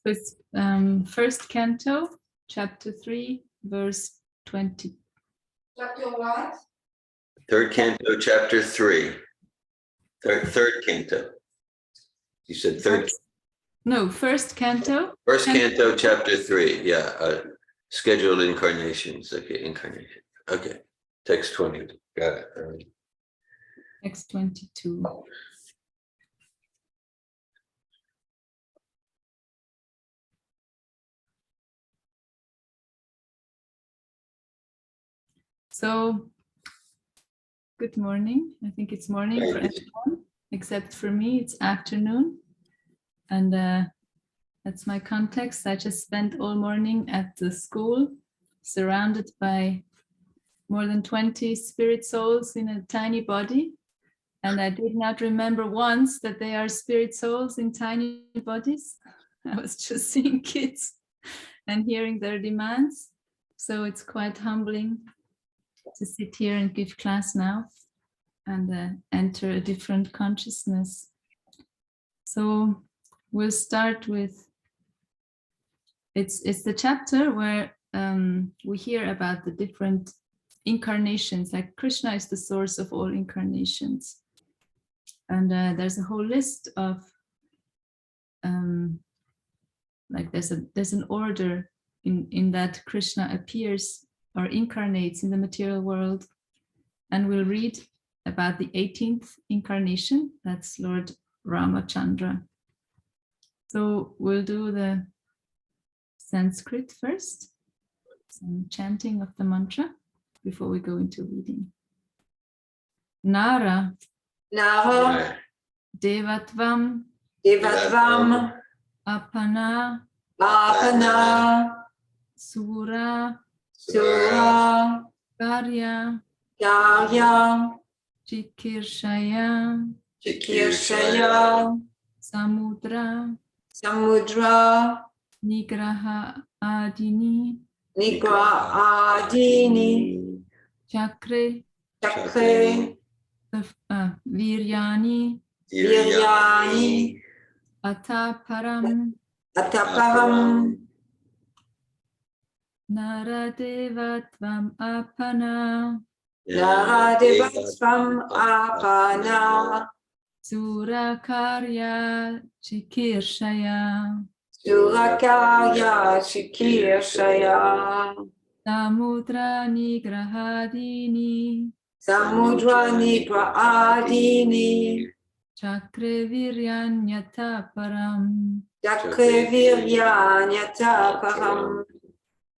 It's first canto, chapter 3, verse 20. Chapter what? Third canto, chapter 3. Third canto. You said third. No, first canto. First canto, chapter 3. Yeah. Scheduled incarnations. Okay, incarnation. Okay. Text 20. Got it. All right. Text 22. So, good morning. I think it's morning for everyone, except for me, it's afternoon. And that's my context. I just spent all morning at the school, surrounded by more than 20 spirit souls in a tiny body. And I did not remember once that they are spirit souls in tiny bodies. I was just seeing kids and hearing their demands. So it's quite humbling to sit here and give class now and enter a different consciousness. So we'll start with, it's the chapter where we hear about the different incarnations, like Krishna is the source of all incarnations. And there's a whole list of, like there's an order in that Krishna appears or incarnates in the material world. And we'll read about the 18th incarnation, that's Lord Ramachandra. So we'll do the Sanskrit first, some chanting of the mantra before we go into reading. Nara, Nara, Devatvam, Devatvam, Apana, Apana, Sura, Sura, Karya, Karya, Chikirshaya, Chikirshaya, Samudra, Samudra, Nigraha Adini, Nigra Adini, Chakre, Chakre, Viryani, Viryani, Ataparam, Ataparam, Naradevatvam Apana, Naradevatvam Apana, Surakarya Chikirshaya, Surakarya Chikirshaya, Samudra Nigrahadini, Samudra Nigra Adini, Chakre Viryanyata Param, Chakre Viryanyata Param,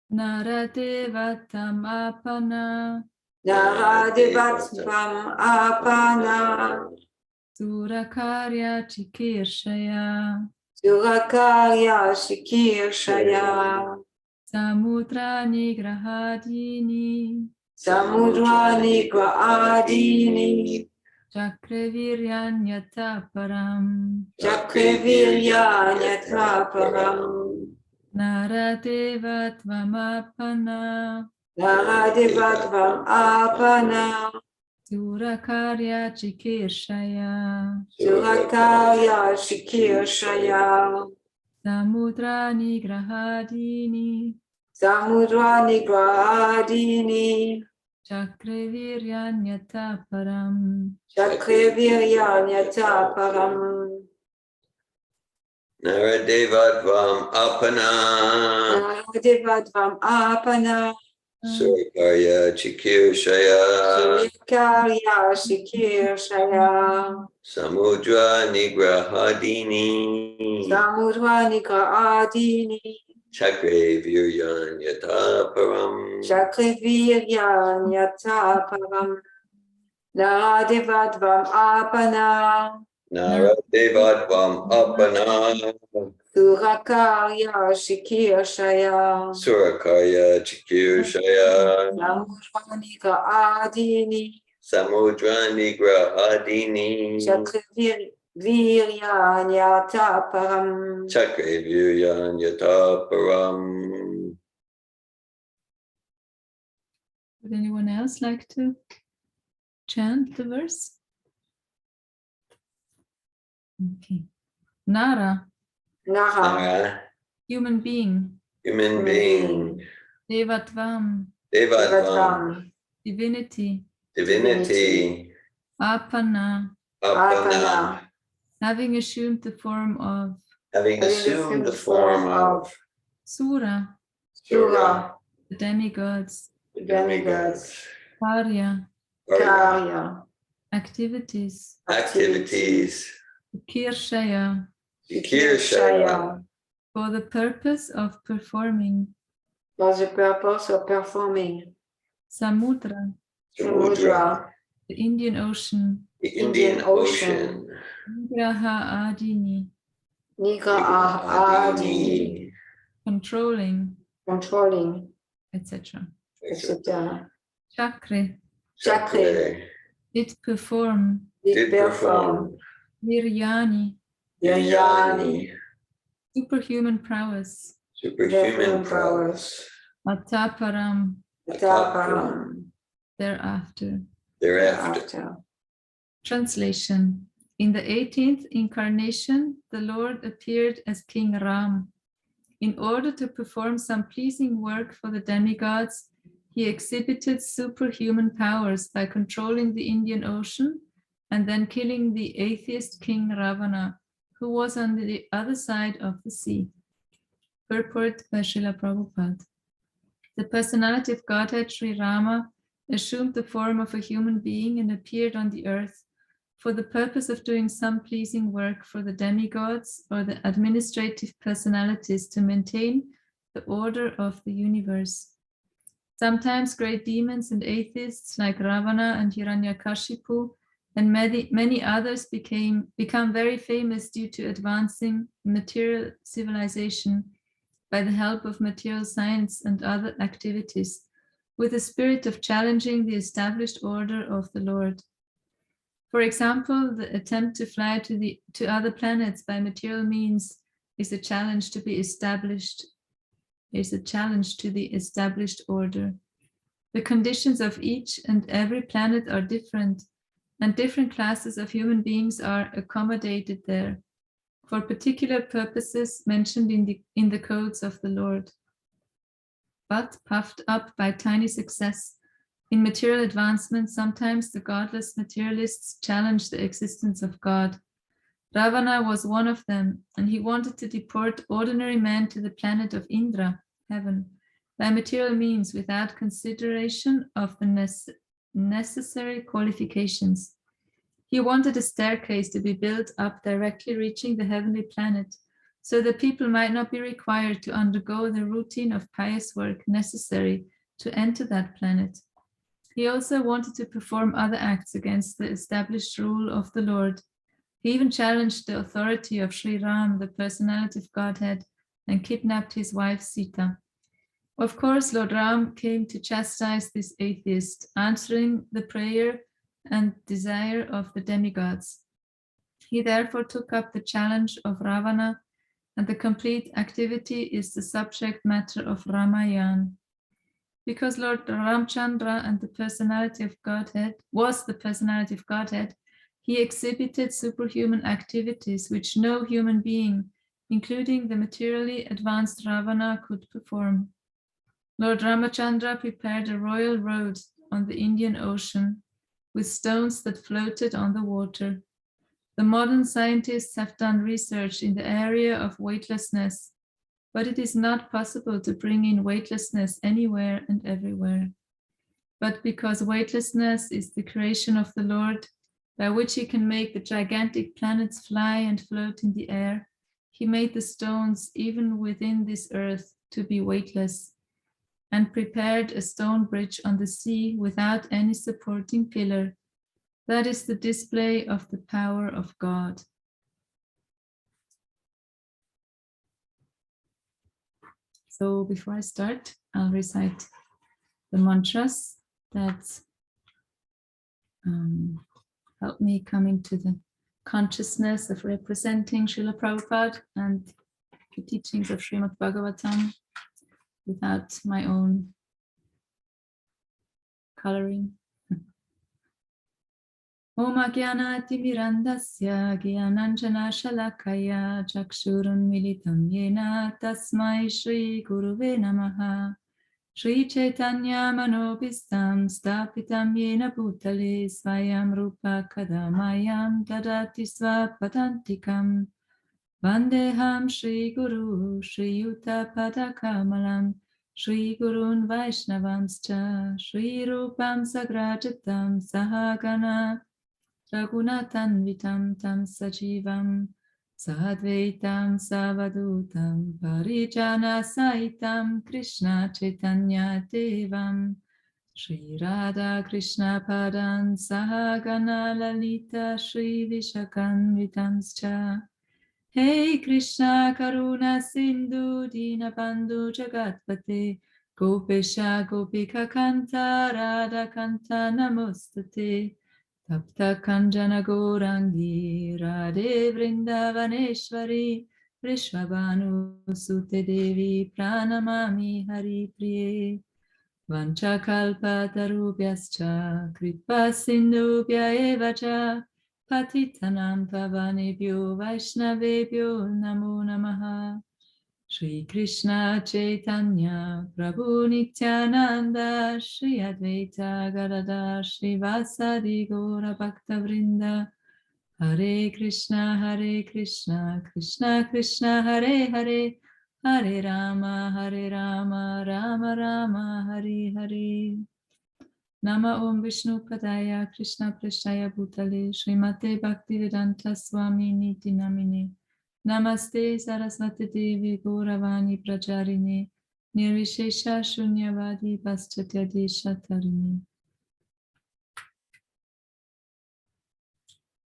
Naradevatam Apana, Naradevatvam Apana, Surakarya Chikirshaya, Surakarya Chikirshaya, Samudra Nigrahadini, Samudra Nigra Adini, Chakre Viryanyata Param, Chakre Viryanyata Param, Naradevatvam Apana, Naradevatvam Apana, Surakarya Chikirshaya, Surakarya Chikirshaya, Samudra Nigrahadini, Samudra Nigra Adini, Chakre Viryanyata Param, Chakre Viryanyata Param, Naradevatvam apana. Naradevatvam Apana, Surakarya Chikirshaya. Surakarya Chikirshaya, Samudra Nigrahadini. Samudra Nigra Adini, Chakre Viryanyata Param. Chakre Viryanyata Param, Naradevatvam Apana, Naradevatvam apana. Surakarya Chikirshaya, Surakarya Chikirshaya. Samudra Nigra Adini, Samudra Nigrahadini. Chakre Viryanyata Param, Chakre Viryanyata Param. Would anyone else like to chant the verse? Okay. Nara, Nara, human being, human being, Devatvam, Devatvam, divinity, divinity, Apana, Apana, having assumed the form of having assumed the form of Sura, Sura, the demigods, the demigods, Karya, Karya, Karya, activities, activities, Kirshaya, Shikirshaya, for the purpose of performing for the purpose of performing Samudra, Samudra, the Indian Ocean, the Indian Ocean, Nigraha Adini, Nigra Adini, controlling, controlling, etc. etc. Chakre, Chakre, did perform, Did perform Viryani, Viryani, superhuman prowess, superhuman prowess, Ataparam, Taparam, thereafter. thereafter. Translation. In the 18th incarnation, the Lord appeared as King Ram. In order to perform some pleasing work for the demigods, he exhibited superhuman powers by controlling the Indian Ocean and then killing the atheist king Ravana, who was on the other side of the sea. Purport by Srila Prabhupada. The personality of Godhead Sri Rama assumed the form of a human being and appeared on the earth for the purpose of doing some pleasing work for the demigods or the administrative personalities to maintain the order of the universe. Sometimes great demons and atheists like Ravana and Hiranyakashipu and many others become very famous due to advancing material civilization by the help of material science and other activities, with the spirit of challenging the established order of the Lord. For example, the attempt to fly to other planets by material means is a challenge to the established order. The conditions of each and every planet are different, and different classes of human beings are accommodated there for particular purposes mentioned in the codes of the Lord. But puffed up by tiny success in material advancement, sometimes the godless materialists challenge the existence of God. Ravana was one of them, and he wanted to deport ordinary men to the planet of Indra, heaven, by material means without consideration of the necessary qualifications. He wanted a staircase to be built up directly reaching the heavenly planet, so that people might not be required to undergo the routine of pious work necessary to enter that planet. He also wanted to perform other acts against the established rule of the Lord. He even challenged the authority of Sri Ram, the personality of Godhead, and kidnapped his wife Sita. Of course, Lord Ram came to chastise this atheist, answering the prayer and desire of the demigods. He therefore took up the challenge of Ravana, and the complete activity is the subject matter of Ramayana. Because Lord Ramachandra and the personality of Godhead was the personality of Godhead, he exhibited superhuman activities which no human being, including the materially advanced Ravana, could perform. Lord Ramachandra prepared a royal road on the Indian Ocean with stones that floated on the water. The modern scientists have done research in the area of weightlessness, but it is not possible to bring in weightlessness anywhere and everywhere. But because weightlessness is the creation of the Lord, by which he can make the gigantic planets fly and float in the air, he made the stones even within this earth to be weightless, and prepared a stone bridge on the sea without any supporting pillar. That is the display of the power of God. So before I start, I'll recite the mantras that help me come into the consciousness of representing Srila Prabhupada and the teachings of Srimad Bhagavatam without my own coloring. Om Agyanati Mirandasya Gyananjana Shalakaya Chakshurun Militam Yena Tasmai Shri Guruve Namaha Shri Chaitanya Manobhistam Stapitam Yena Bhutale Svayam Rupa Kadamayam Dadati Svapadantikam Vandeham Shri Guru Shri Yuta Padakamalam Shri Gurun Vaishnavanscha Shri Rupam Sagrajatam Sahagana Raghunathan Tam Sajivam Sadvaitam Savadutam Parijana Saitam Krishna Chaitanya Devam Shri Radha Krishna Padan Sahagana Lalita Shri Vishakanvitamscha Hey Krishna Karuna Sindhu Dinabandhu Jagatpate Gopesha Gopika Kanta Radha Kanta Namostate Tapta Kanjana Gorangi Radhe Vrindavaneshwari Vrishabhanu Sute Devi Pranamami Hari Priye Vanchakalpa Tarubhyascha Kripa Sindhubhya Evacha Patitanam Pavanebhyo Vaishnavebhyo Namo Namaha Shri Krishna Chaitanya Prabhu Nityananda Shri Advaita Gadadhar Shri Vasadi Gaura Bhakta Vrinda Hare Krishna Krishna Krishna Hare Hare Hare Rama Rama Rama Hare Hare Nama Om Vishnu Padaya Krishna Prasthaya Bhutale Srimate Bhaktivedanta Swami Niti Namine Namaste Saraswati Devi Gauravani Pracharini Nirvishesha Shunyavadi Paschatya Deshatarine.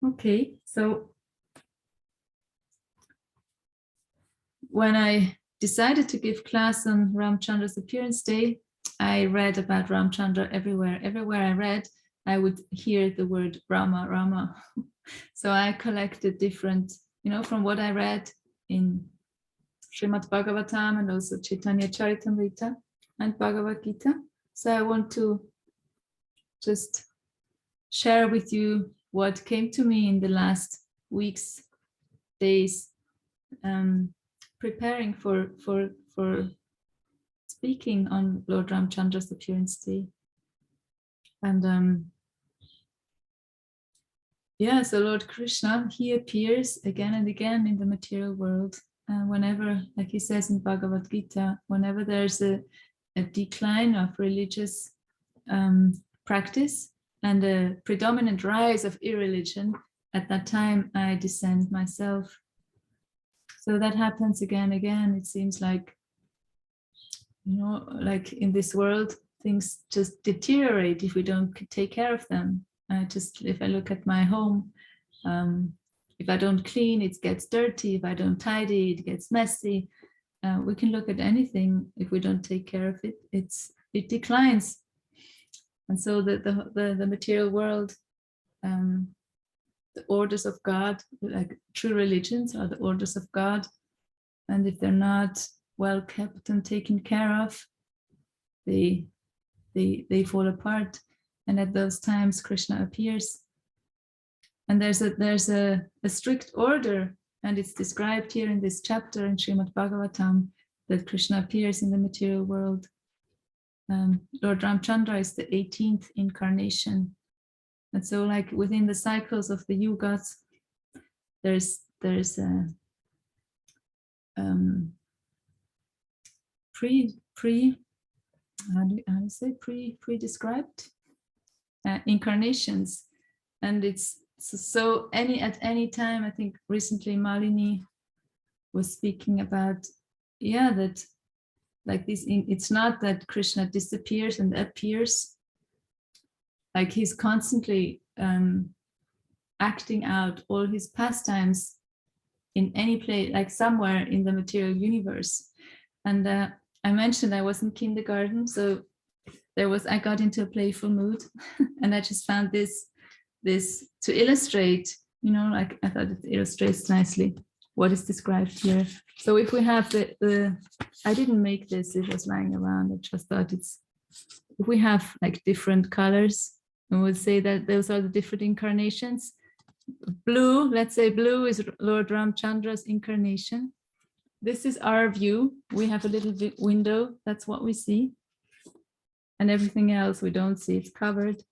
Okay, so when I decided to give class on Ramachandra's appearance day, I read about Ramachandra everywhere. Everywhere I read, I would hear the word Rama, Rama. So I collected different, from what I read in Srimad Bhagavatam and also Chaitanya Charitamrita and Bhagavad Gita. So I want to just share with you what came to me in the last weeks, days, preparing for speaking on Lord Ramachandra's appearance day. And so Lord Krishna, he appears again and again in the material world. Whenever, like he says in Bhagavad Gita, whenever there's a decline of religious practice and a predominant rise of irreligion, at that time I descend myself. So that happens again and again. It seems like, like in this world, things just deteriorate if we don't take care of them. If I look at my home, if I don't clean, it gets dirty. If I don't tidy, it gets messy. We can look at anything. If we don't take care of it, it declines. And so the material world, the orders of God, like true religions, are the orders of God. And if they're not well kept and taken care of, they fall apart. And at those times, Krishna appears. And there's a strict order, and it's described here in this chapter in Srimad Bhagavatam, that Krishna appears in the material world. Lord Ramachandra is the 18th incarnation. And so, like within the cycles of the yugas, there's a pre-described incarnations, and it's so at any time. I think recently Malini was speaking about that, like this, it's not that Krishna disappears and appears, like he's constantly acting out all his pastimes in any place, like somewhere in the material universe. And I mentioned I was in kindergarten, so I got into a playful mood and I just found this to illustrate, like I thought it illustrates nicely what is described here. So if we have I didn't make this, it was lying around. I just thought if we have like different colors And we'll say that those are the different incarnations. Blue, let's say blue is Lord Ramachandra's incarnation. This is our view. We have a little window, that's what we see. And everything else we don't see, it's covered.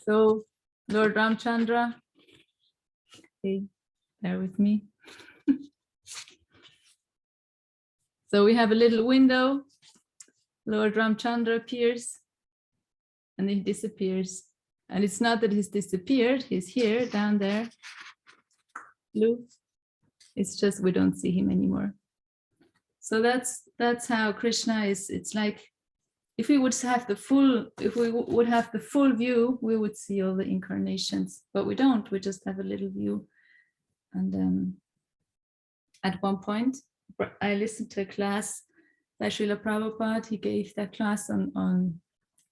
So Lord Ramachandra, okay, bear with me. So we have a little window. Lord Ramachandra appears and he disappears. And it's not that he's disappeared, he's here, down there, blue. It's just we don't see him anymore. So that's how Krishna is. It's like if we would have the full, view, we would see all the incarnations, but we don't. We just have a little view. And at one point, I listened to a class by Srila Prabhupada. He gave that class on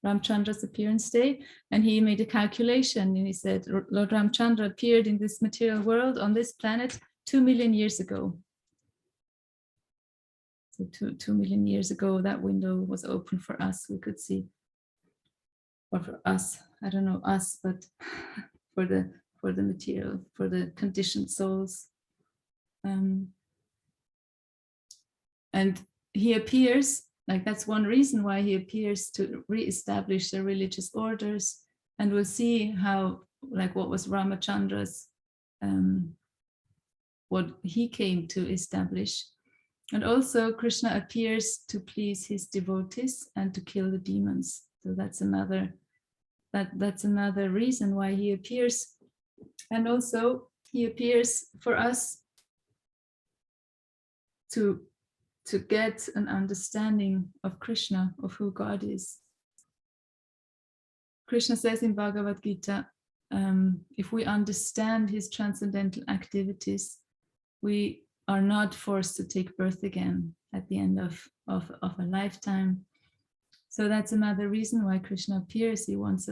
Ramachandra's appearance day, and he made a calculation, and he said Lord Ramachandra appeared in this material world on this planet 2 million years ago. So 2 million years ago, that window was open for us. We could see, or for us, I don't know us, but for the material, for the conditioned souls. And he appears, like that's one reason why he appears, to re-establish the religious orders. And we'll see how, like what was Ramachandra's, what he came to establish. And also Krishna appears to please his devotees and to kill the demons. So that's another reason why he appears. And also he appears for us to get an understanding of Krishna, of who God is. Krishna says in Bhagavad Gita, if we understand his transcendental activities, we are not forced to take birth again at the end of a lifetime. So that's another reason why Krishna appears. He wants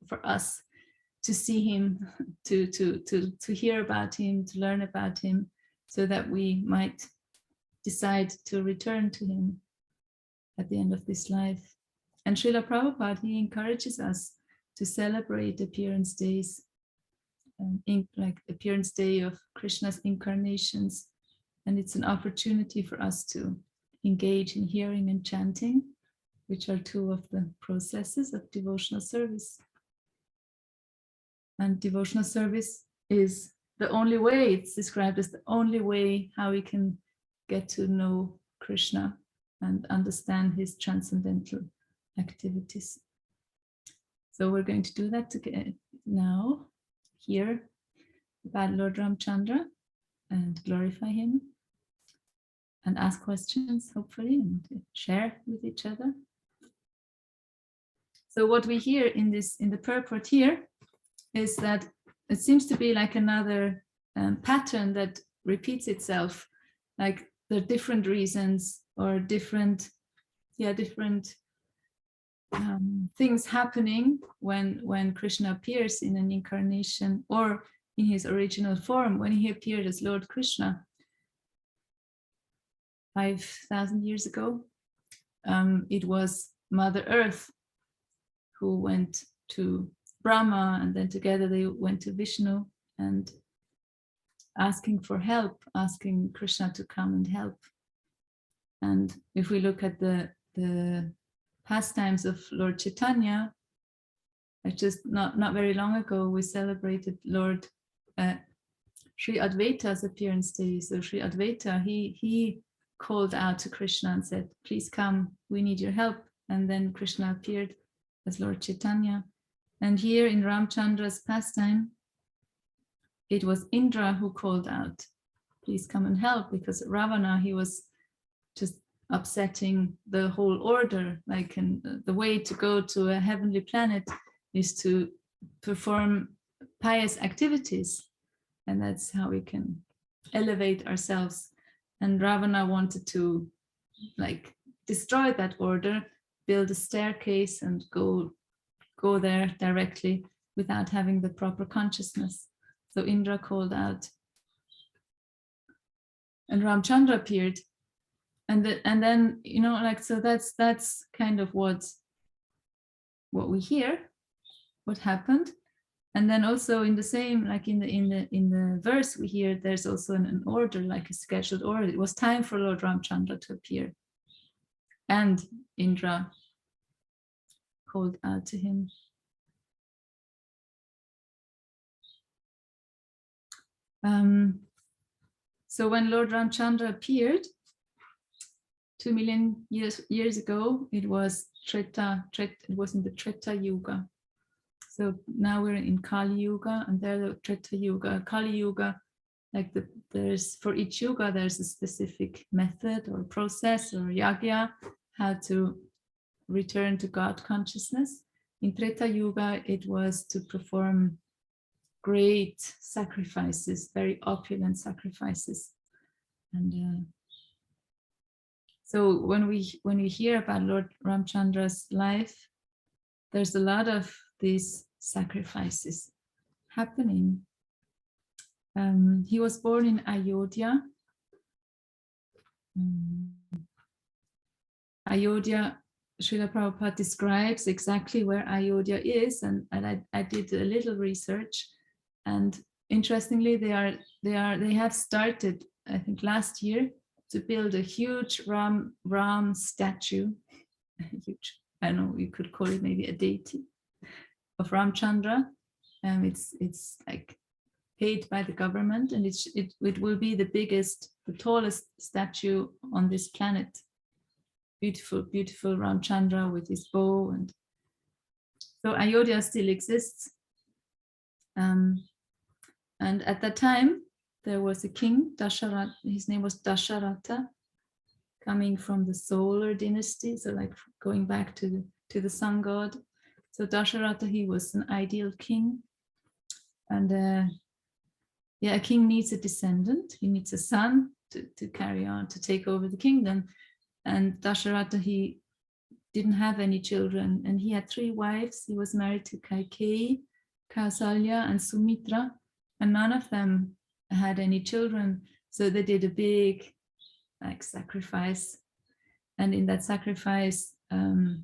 for us to see him, to hear about him, to learn about him, so that we might decide to return to him at the end of this life. And Srila Prabhupada, he encourages us to celebrate appearance days, like appearance day of Krishna's incarnations. And it's an opportunity for us to engage in hearing and chanting, which are two of the processes of devotional service. And devotional service is the only way, it's described as the only way how we can get to know Krishna and understand his transcendental activities. So we're going to do that together now, hear about Lord Ramachandra and glorify him and ask questions, hopefully, and share with each other. So what we hear in the purport here is that it seems to be like another pattern that repeats itself, like there are different reasons or different things happening when Krishna appears in an incarnation or in his original form. When he appeared as Lord Krishna 5,000 years ago, it was Mother Earth who went to Brahma, and then together they went to Vishnu and asking for help, asking Krishna to come and help. And if we look at the pastimes of Lord Chaitanya, just not very long ago, we celebrated Lord Sri Advaita's appearance day. So Sri Advaita, he called out to Krishna and said, please come, we need your help. And then Krishna appeared as Lord Chaitanya. And here in Ramachandra's pastime, it was Indra who called out, please come and help, because Ravana, he was just upsetting the whole order. Like, the way to go to a heavenly planet is to perform pious activities, and that's how we can elevate ourselves. And Ravana wanted to like destroy that order, build a staircase and go there directly without having the proper consciousness. So Indra called out, and Ramachandra appeared, and then, you know, like, so that's kind of what we hear. what happened. And then also in the same, like in the verse we hear, there's also an order, like a scheduled order. It was time for Lord Ramachandra to appear. And Indra called out to him. So when Lord Ramachandra appeared 2 million years ago, it was Treta, it was in the Treta Yuga. So now we're in Kali Yuga, and there the Treta Yuga. Kali Yuga, like there's for each yuga there's a specific method or process or yagya, how to return to God consciousness. In Treta Yuga, it was to perform great sacrifices, very opulent sacrifices. And so when we hear about Lord Ramachandra's life, there's a lot of these sacrifices happening. He was born in Ayodhya. Ayodhya, Srila Prabhupada describes exactly where Ayodhya is, and I did a little research, and interestingly, they have started, I think last year, to build a huge Ram statue, huge, I don't know, you could call it maybe a deity of Ramachandra. It's like paid by the government, and it will be the biggest, the tallest statue on this planet. Beautiful, beautiful Ramachandra with his bow. And so Ayodhya still exists. And at that time, there was a king, Dasharatha, his name was Dasharatha, coming from the solar dynasty, so like going back to the sun god. So Dasharatha, he was an ideal king. And a king needs a descendant. He needs a son to carry on, to take over the kingdom. And Dasharatha, he didn't have any children, and he had 3 wives. He was married to Kaikeyi, Kausalya, and Sumitra, and none of them had any children. So they did a big sacrifice, and in that sacrifice, a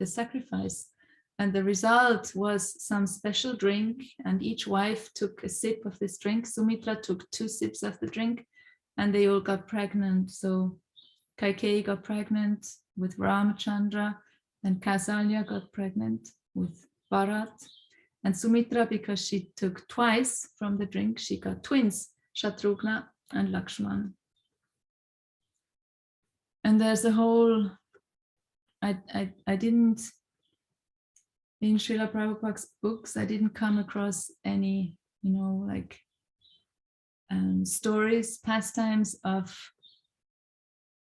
sacrifice, and the result was some special drink, and each wife took a sip of this drink. Sumitra took 2 sips of the drink, and they all got pregnant. So Kaikeyi got pregnant with Ramachandra, and Kausalya got pregnant with Bharat, and Sumitra, because she took twice from the drink, she got twins, Shatrughna and Lakshman. And there's a whole, I didn't, in Srila Prabhupada's books, I didn't come across any, stories, pastimes of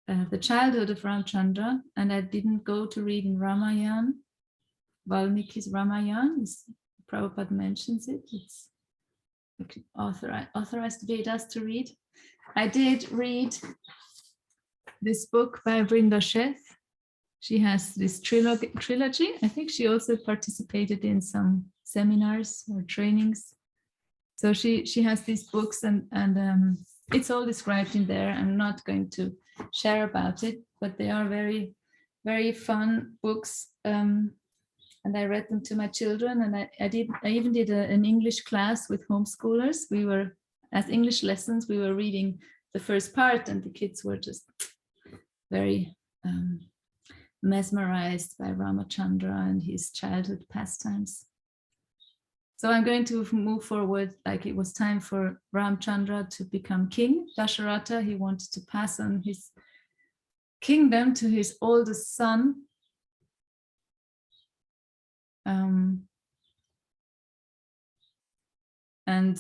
the childhood of Ramachandra, and I didn't go to read in Ramayana, Valmiki's Ramayana. Prabhupada mentions it. It's like authorized Vedas to read. I did read this book by Vrinda Sheth. She has this trilogy. I think she also participated in some seminars or trainings. So she has these books, and it's all described in there. I'm not going to share about it, but they are very, very fun books. And I read them to my children, and I even did an English class with homeschoolers. We were, as English lessons, we were reading the first part, and the kids were just very mesmerized by Ramachandra and his childhood pastimes. So I'm going to move forward, like it was time for Ramachandra to become king. Dasharatha, he wanted to pass on his kingdom to his oldest son. And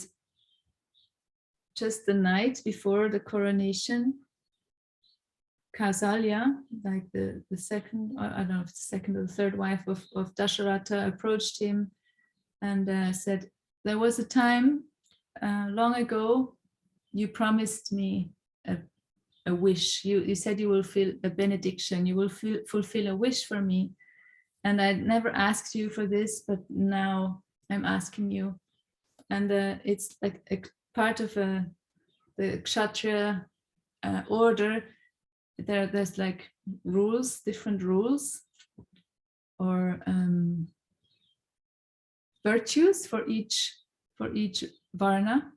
just the night before the coronation, Kausalya, like the second, I don't know if it's the second or the third wife of Dasharatha, approached him and said, there was a time long ago, you promised me a wish. You said you will feel a benediction, you will fulfill a wish for me. And I never asked you for this, but now I'm asking you. And it's like a part of the Kshatriya order. There's like rules, different rules virtues for each varna,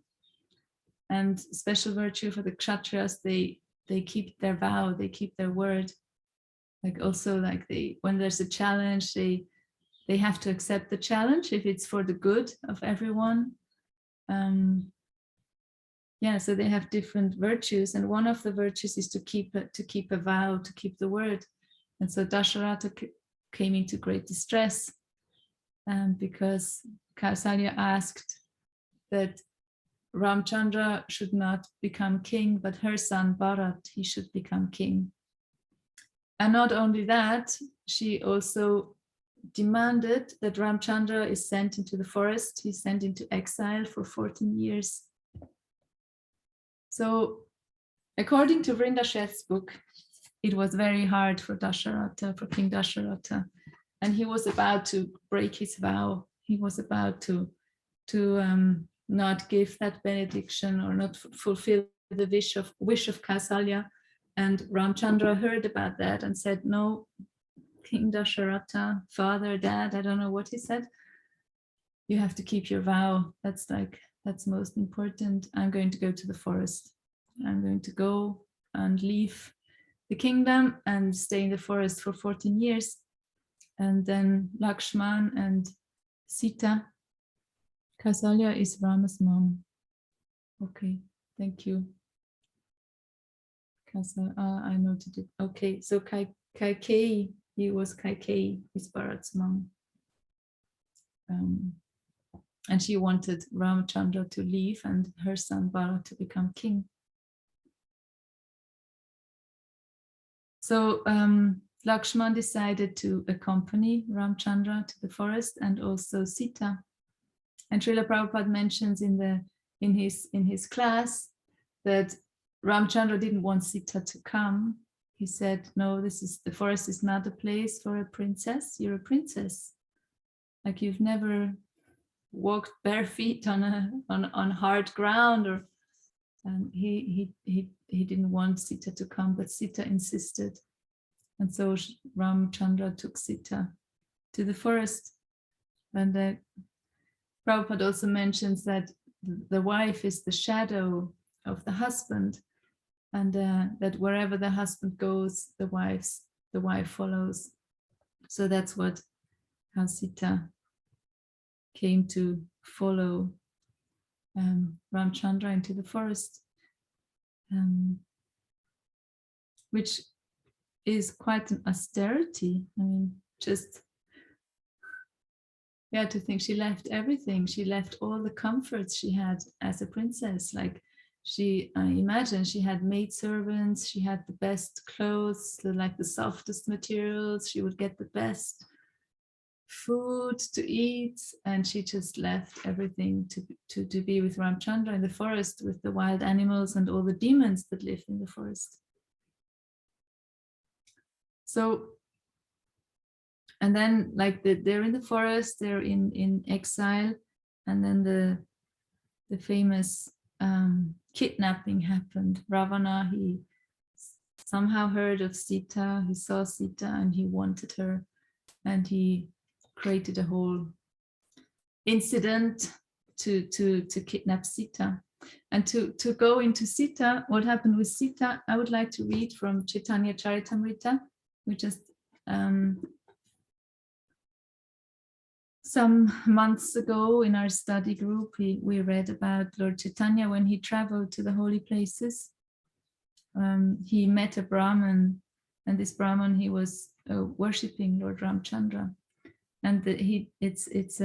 and special virtue for the kshatriyas. They keep their vow, they keep their word. Like also, like when there's a challenge, they have to accept the challenge if it's for the good of everyone. So they have different virtues, and one of the virtues is to keep a vow, to keep the word. And so Dasharatha came into great distress because Kausalya asked that Ramachandra should not become king, but her son Bharat, he should become king. And not only that, she also demanded that Ramachandra is sent into the forest. He's sent into exile for 14 years. So according to Vrindasheth's book, it was very hard for Dasharatha, for King Dasharatha. And he was about to break his vow. He was about to not give that benediction or not fulfill the wish of Kausalya. And Ramachandra heard about that and said, no, King Dasharatha, father, dad, I don't know what he said. You have to keep your vow. That's most important. I'm going to go to the forest. I'm going to go and leave the kingdom and stay in the forest for 14 years. And then Lakshman and Sita. Kausalya is Rama's mom. Okay, thank you. I noted it. Okay, so Kaikeyi, he was Kaikeyi, is Bharat's mom. And she wanted Ramachandra to leave and her son Bharat to become king. So Lakshman decided to accompany Ramachandra to the forest, and also Sita. And Srila Prabhupada mentions in his class that Ramachandra didn't want Sita to come. He said, no, the forest is not a place for a princess. You're a princess. Like you've never walked bare feet on hard ground, or he didn't want Sita to come, but Sita insisted. And so Ramachandra took Sita to the forest. And Prabhupada also mentions that the wife is the shadow of the husband, and that wherever the husband goes, the wife follows. So that's how Sita came to follow Ramachandra into the forest, which is quite an austerity. I mean, just to think she left everything. She left all the comforts she had as a princess. Like I imagine she had maidservants, she had the best clothes, like the softest materials, she would get the best food to eat, and she just left everything to be with Ramachandra in the forest with the wild animals and all the demons that live in the forest. So, and then like they're in the forest, they're in exile, and then the famous kidnapping happened. Ravana, he somehow heard of Sita, he saw Sita and he wanted her, and he created a whole incident to kidnap Sita. And to go into Sita, what happened with Sita, I would like to read from Chaitanya Charitamrita, which is some months ago in our study group, we read about Lord Chaitanya when he traveled to the holy places. He met a Brahmin, and this Brahmin, he was worshipping Lord Ramachandra. And it's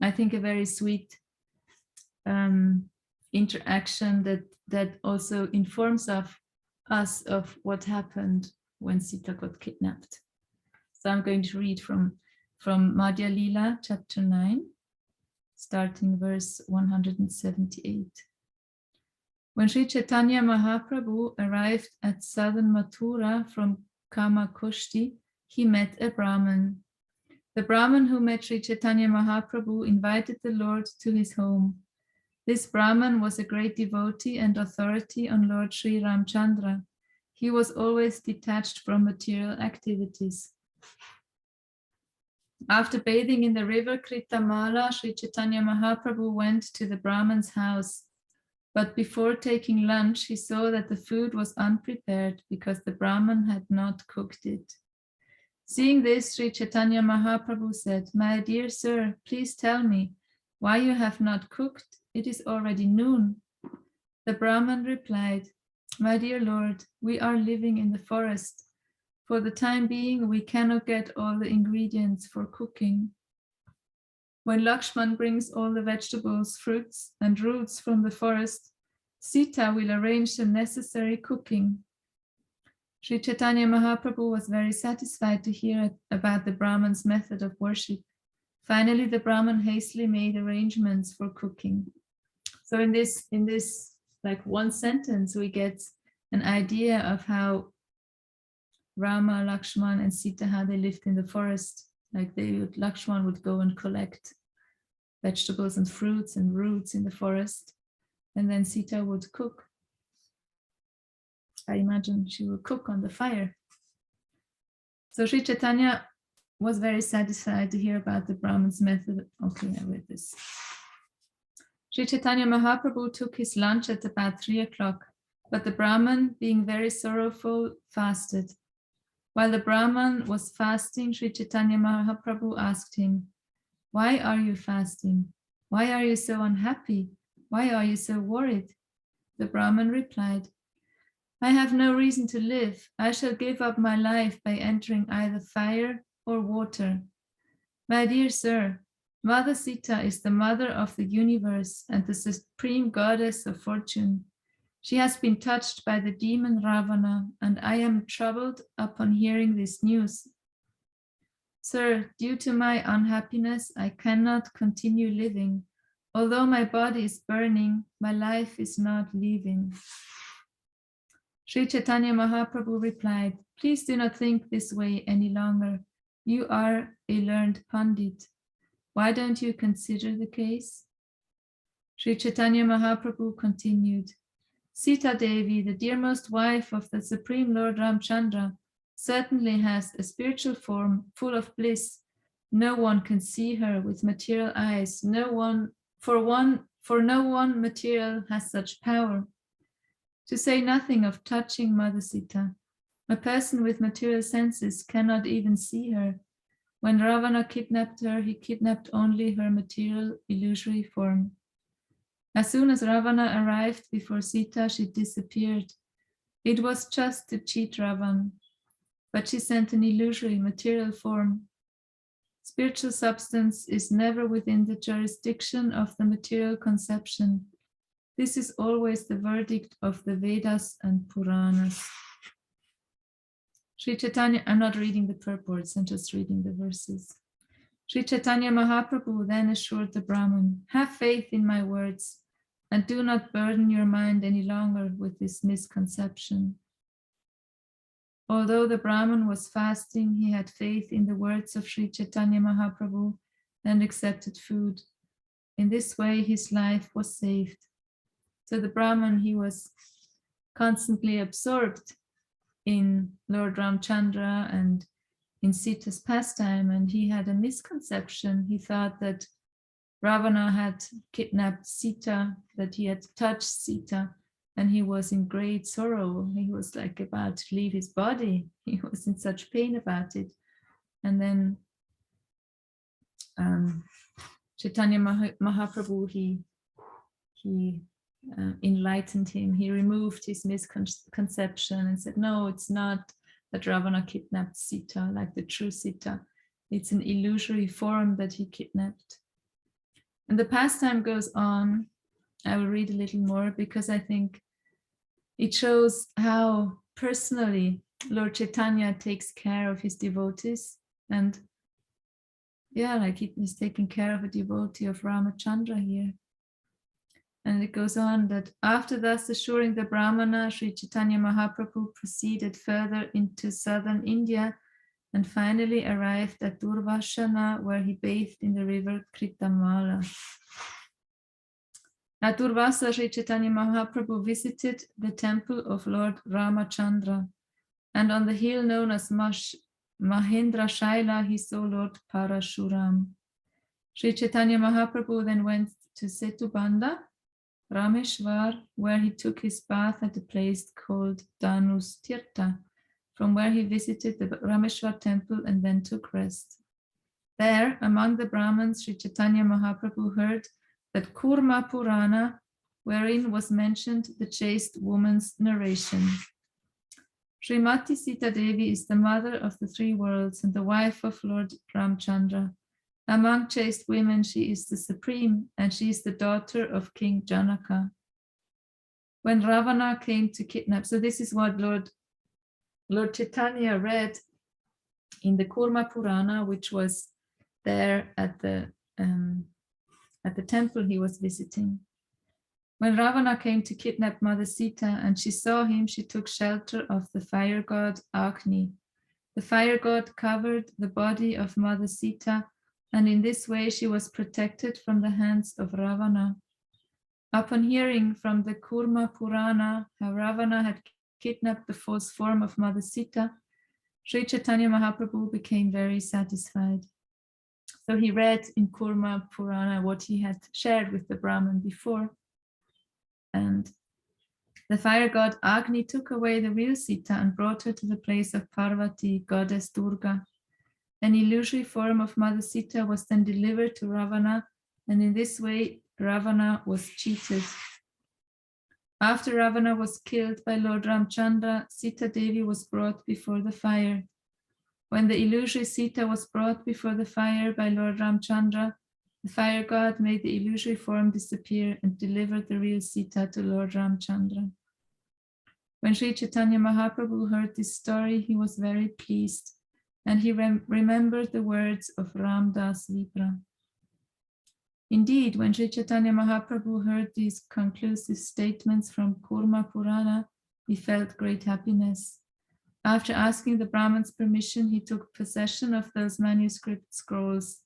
I think a very sweet interaction that also informs us of what happened when Sita got kidnapped. So I'm going to read from Madhya Lila, chapter 9, starting verse 178. When Sri Chaitanya Mahaprabhu arrived at southern Mathura from Kamakoshti, he met a Brahmin. The Brahmin who met Sri Chaitanya Mahaprabhu invited the Lord to his home. This Brahmin was a great devotee and authority on Lord Sri Ramachandra. He was always detached from material activities. After bathing in the river Kritamala, Sri Chaitanya Mahaprabhu went to the Brahman's house. But before taking lunch, he saw that the food was unprepared because the Brahman had not cooked it. Seeing this, Sri Chaitanya Mahaprabhu said, "My dear sir, please tell me why you have not cooked. It is already noon." The Brahman replied, "My dear Lord, we are living in the forest. For the time being, we cannot get all the ingredients for cooking. When Lakshman brings all the vegetables, fruits, and roots from the forest, Sita will arrange the necessary cooking." Sri Chaitanya Mahaprabhu was very satisfied to hear about the Brahman's method of worship. Finally, the Brahman hastily made arrangements for cooking. So in this like one sentence, we get an idea of how Rama, Lakshman, and Sita, how they lived in the forest. Like Lakshman would go and collect vegetables and fruits and roots in the forest, and then Sita would cook. I imagine she would cook on the fire. So Sri Chaitanya was very satisfied to hear about the Brahman's method. Okay, I read this. Sri Chaitanya Mahaprabhu took his lunch at about 3 o'clock, but the Brahman, being very sorrowful, fasted. While the Brahman was fasting, Sri Chaitanya Mahaprabhu asked him, "Why are you fasting? Why are you so unhappy? Why are you so worried?" The Brahman replied, "I have no reason to live. I shall give up my life by entering either fire or water." My dear sir, Mother Sita is the mother of the universe and the supreme goddess of fortune. She has been touched by the demon Ravana, and I am troubled upon hearing this news. Sir, due to my unhappiness, I cannot continue living. Although my body is burning, my life is not leaving. Sri Chaitanya Mahaprabhu replied, "Please do not think this way any longer. You are a learned Pandit. Why don't you consider the case?" Sri Chaitanya Mahaprabhu continued, "Sita Devi, the dearmost wife of the Supreme Lord Ramachandra, certainly has a spiritual form full of bliss. No one can see her with material eyes. For no one material has such power. To say nothing of touching Mother Sita, a person with material senses cannot even see her. When Ravana kidnapped her, he kidnapped only her material illusory form. As soon as Ravana arrived before Sita, she disappeared. It was just to cheat Ravana, but she sent an illusory material form. Spiritual substance is never within the jurisdiction of the material conception. This is always the verdict of the Vedas and Puranas." Sri Chaitanya, I'm not reading the purports, I'm just reading the verses. Sri Chaitanya Mahaprabhu then assured the Brahman, "Have faith in my words and do not burden your mind any longer with this misconception." Although the Brahman was fasting, he had faith in the words of Sri Chaitanya Mahaprabhu and accepted food. In this way, his life was saved. So the Brahman, he was constantly absorbed in Lord Ramachandra and in Sita's pastime, and he had a misconception. He thought that Ravana had kidnapped Sita, that he had touched Sita, and he was in great sorrow. He was like about to leave his body. He was in such pain about it. And then Chaitanya Mahaprabhu, he enlightened him. He removed his misconception and said, "No, it's not that Ravana kidnapped Sita, like the true Sita. It's an illusory form that he kidnapped." And the pastime goes on. I will read a little more because I think it shows how personally Lord Chaitanya takes care of his devotees. And yeah, like he's taking care of a devotee of Ramachandra here. And it goes on that after thus assuring the Brahmana, Sri Chaitanya Mahaprabhu proceeded further into southern India and finally arrived at Durvashana, where he bathed in the river Kritamala. At Durvasa, Sri Chaitanya Mahaprabhu visited the temple of Lord Ramachandra, and on the hill known as Mahendra Shaila, he saw Lord Parashuram. Sri Chaitanya Mahaprabhu then went to Setubanda, Rameshwar, where he took his bath at a place called Danus Tirtha, from where he visited the Rameshwar temple and then took rest. There, among the Brahmins, Sri Chaitanya Mahaprabhu heard that Kurma Purana, wherein was mentioned the chaste woman's narration. Srimati Sita Devi is the mother of the three worlds and the wife of Lord Ramachandra. Among chaste women, she is the supreme, and she is the daughter of King Janaka. When Ravana came to kidnap, so this is what Lord Chaitanya read in the Kurma Purana, which was there at the temple he was visiting. When Ravana came to kidnap Mother Sita and she saw him, she took shelter of the fire god Agni. The fire god covered the body of Mother Sita, and in this way she was protected from the hands of Ravana. Upon hearing from the Kurma Purana how Ravana had kidnapped the false form of Mother Sita, Sri Chaitanya Mahaprabhu became very satisfied. So he read in Kurma Purana what he had shared with the Brahmin before. And the fire god Agni took away the real Sita and brought her to the place of Parvati, goddess Durga. An illusory form of Mother Sita was then delivered to Ravana, and in this way Ravana was cheated. After Ravana was killed by Lord Ramachandra, Sita Devi was brought before the fire. When the illusory Sita was brought before the fire by Lord Ramachandra, the fire god made the illusory form disappear and delivered the real Sita to Lord Ramachandra. When Sri Chaitanya Mahaprabhu heard this story, he was very pleased, and he remembered the words of Ramdas Vipra. Indeed, when Sri Chaitanya Mahaprabhu heard these conclusive statements from Kurma Purana, he felt great happiness. After asking the Brahman's permission, he took possession of those manuscript scrolls.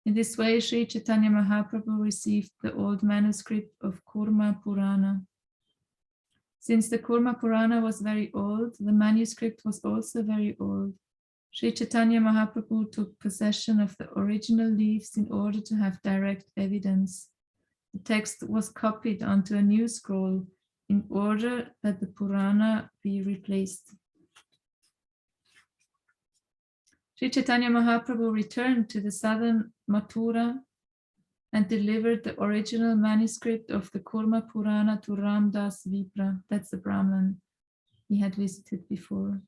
In this way, Sri Chaitanya Mahaprabhu received the old manuscript of Kurma Purana. Since the Kurma Purana was very old, the manuscript was also very old. Sri Chaitanya Mahaprabhu took possession of the original leaves in order to have direct evidence. The text was copied onto a new scroll in order that the Purana be replaced. Sri Chaitanya Mahaprabhu returned to the southern Mathura and delivered the original manuscript of the Kurma Purana to Ramdas Vipra. That's the Brahman he had visited before.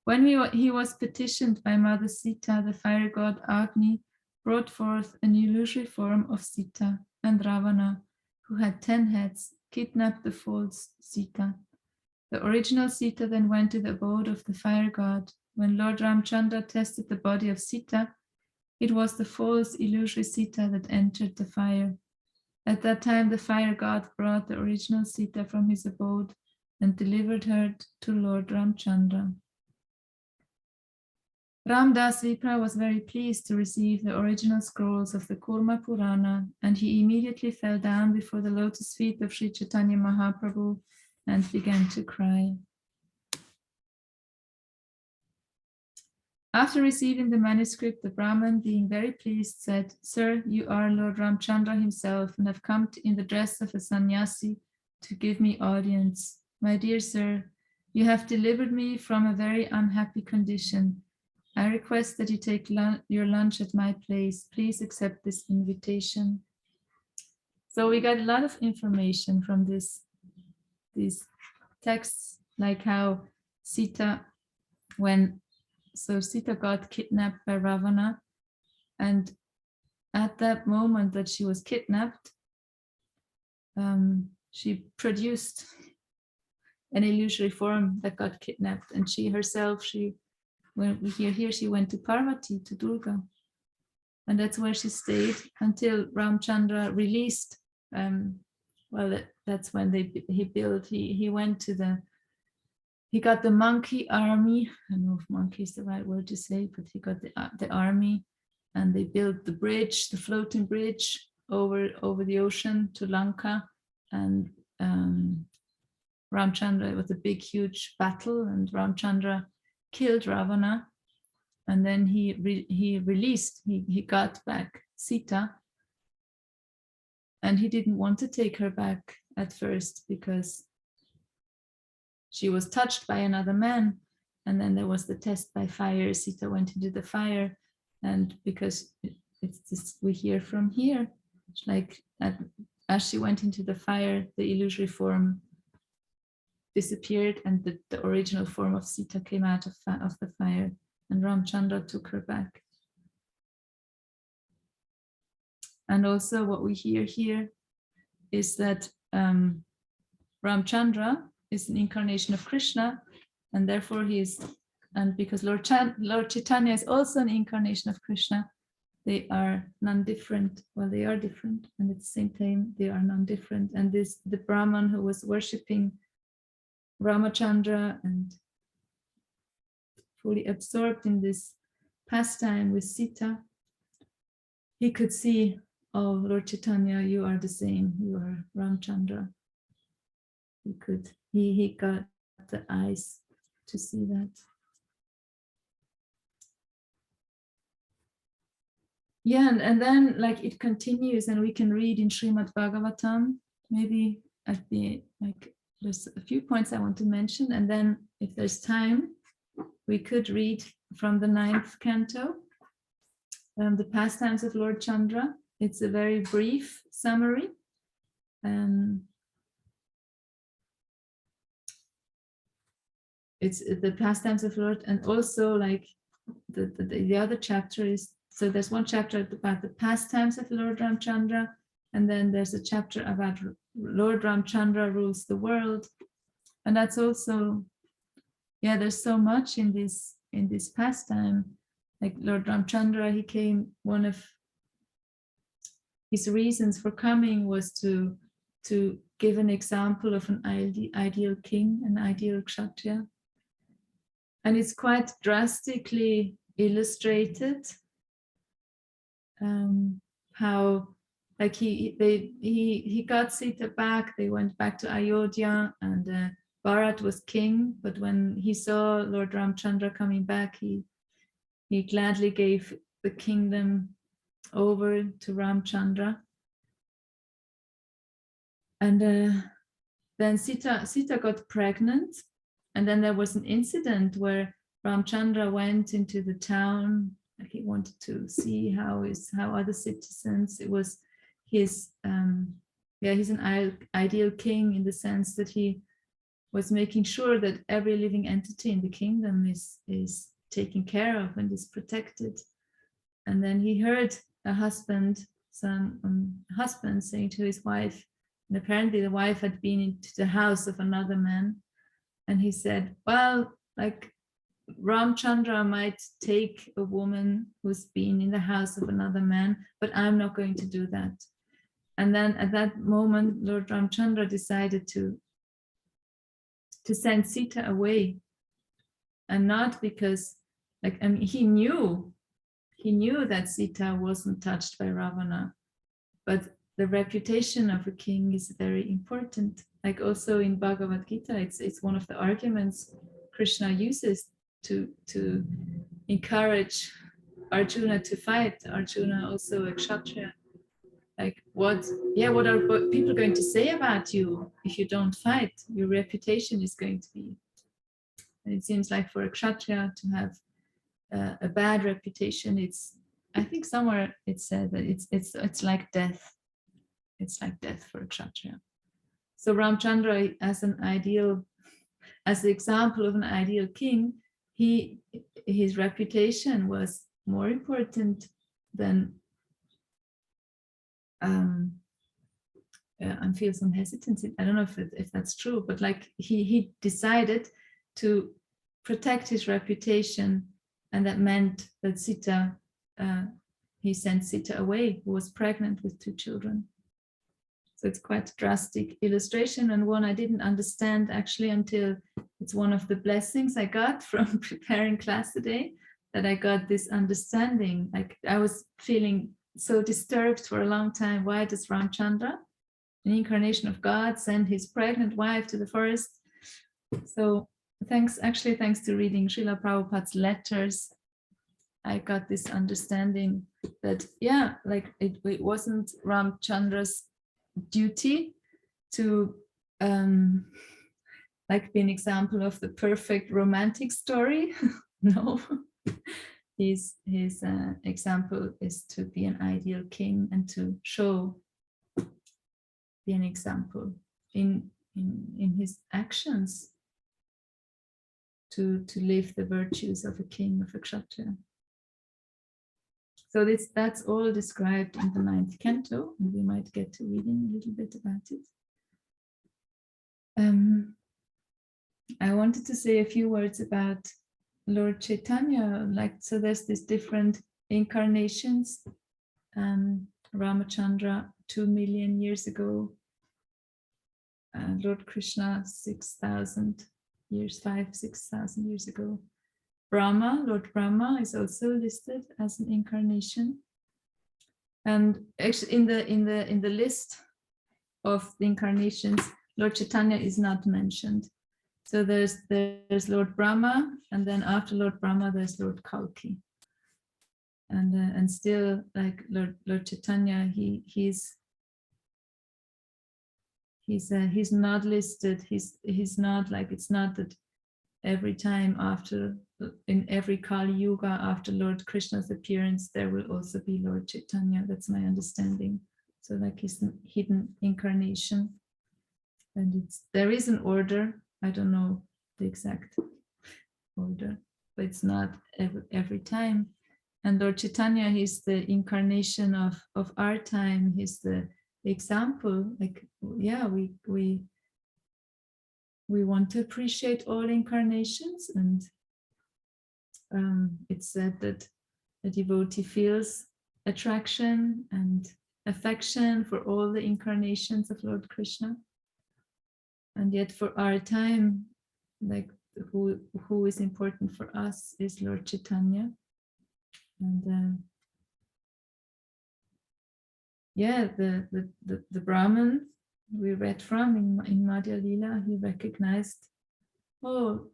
When he was petitioned by Mother Sita, the fire god Agni brought forth an illusory form of Sita, and Ravana, who had 10 heads, kidnapped the false Sita. The original Sita then went to the abode of the fire god. When Lord Ramachandra tested the body of Sita, it was the false illusory Sita that entered the fire. At that time, the fire god brought the original Sita from his abode and delivered her to Lord Ramachandra. Ramdas Vipra was very pleased to receive the original scrolls of the Kurma Purana, and he immediately fell down before the lotus feet of Sri Chaitanya Mahaprabhu and began to cry. After receiving the manuscript, the Brahman, being very pleased, said, "Sir, you are Lord Ramachandra himself and have come in the dress of a sannyasi to give me audience. My dear sir, you have delivered me from a very unhappy condition. I request that you take your lunch at my place. Please accept this invitation." So we got a lot of information from these texts, like how Sita got kidnapped by Ravana, and at that moment that she was kidnapped, she produced an illusory form that got kidnapped, and she herself, when we hear here, she went to Parvati, to Durga, and that's where she stayed until Ramachandra released. That's when he got the monkey army. I don't know if monkey is the right word to say, but he got the army, and they built the bridge, the floating bridge over the ocean to Lanka, and Ramachandra, it was a big, huge battle, and Ramachandra killed Ravana, and then he got back Sita, and he didn't want to take her back at first because she was touched by another man, and then there was the test by fire. Sita went into the fire, and because it's this, we hear from here, it's like that, as she went into the fire, the illusory form disappeared, and the original form of Sita came out of the fire, and Ramachandra took her back. And also what we hear here is that Ramachandra is an incarnation of Krishna, and therefore he is, and because Lord Chaitanya is also an incarnation of Krishna, they are non-different. Well, they are different, and at the same time they are non-different. And the Brahman who was worshipping Ramachandra and fully absorbed in this pastime with Sita, he could see, oh, Lord Chaitanya, you are the same, you are Ramachandra. He got the eyes to see that. Yeah, and then like it continues, and we can read in Srimad Bhagavatam, maybe at the, like, there's a few points I want to mention, and then if there's time, we could read from the 9th canto, the pastimes of Lord Chandra. It's a very brief summary. It's the pastimes of Lord, and also like the other chapter is, so there's one chapter about the pastimes of Lord Ramachandra, and then there's a chapter about Lord Ramachandra rules the world. And that's also, yeah, there's so much in this pastime. Like Lord Ramachandra, he came, one of his reasons for coming was to give an example of an ideal king, an ideal kshatriya. And it's quite drastically illustrated how, like he got Sita back, they went back to Ayodhya, and Bharat was king, but when he saw Lord Ramachandra coming back, he gladly gave the kingdom over to Ramachandra. And then Sita got pregnant, and then there was an incident where Ramachandra went into the town, like he wanted to see how other citizens. It was his he's an ideal king in the sense that he was making sure that every living entity in the kingdom is taken care of and is protected. And then he heard a husband saying to his wife, and apparently the wife had been into the house of another man, and he said, well, like Ramachandra might take a woman who's been in the house of another man, but I'm not going to do that. And then at that moment, Lord Ramachandra decided to send Sita away, and not because, like, I mean, he knew that Sita wasn't touched by Ravana, but the reputation of a king is very important. Like also in Bhagavad Gita, it's one of the arguments Krishna uses to encourage Arjuna to fight. Arjuna, also a kshatriya. Like what are people going to say about you if you don't fight? Your reputation is going to be. And it seems like for a kshatriya to have a bad reputation, I think somewhere it said that it's like death. It's like death for a kshatriya. So Ramachandra, as the example of an ideal king, his reputation was more important than. I feel some hesitancy. I don't know if that's true, but like he decided to protect his reputation, and that meant that Sita, he sent Sita away, who was pregnant with 2 children. So it's quite a drastic illustration, and one I didn't understand actually until it's one of the blessings I got from preparing class today, that I got this understanding. Like I was feeling so disturbed for a long time. Why does Ramachandra, an incarnation of God, send his pregnant wife to the forest? So thanks to reading Srila Prabhupada's letters, I got this understanding that, yeah, like it wasn't Ramachandra's duty to like be an example of the perfect romantic story. No, his example is to be an ideal king and to be an example in his actions, to live the virtues of a king, of a kshatriya. So that's all described in the 9th canto, and we might get to reading a little bit about it. I wanted to say a few words about Lord Chaitanya. Like, so there's these different incarnations. Ramachandra 2 million years ago, Lord Krishna 6,000 years, 6,000 years ago. Brahma, Lord Brahma, is also listed as an incarnation. And actually, in the list of the incarnations, Lord Chaitanya is not mentioned. So there's Lord Brahma, and then after Lord Brahma, there's Lord Kalki. And still, like Lord Chaitanya, he's not listed. He's not, like, it's not that every time after, in every Kali Yuga after Lord Krishna's appearance, there will also be Lord Chaitanya. That's my understanding. So like he's a hidden incarnation, and there is an order. I don't know the exact order, but it's not every time. And Lord Chaitanya, he's the incarnation of our time. He's the example. Like, yeah, we want to appreciate all incarnations, and it's said that a devotee feels attraction and affection for all the incarnations of Lord Krishna. And yet for our time, like who is important for us is Lord Chaitanya. And yeah, the Brahman we read from in Madhya Lila, he recognized, oh,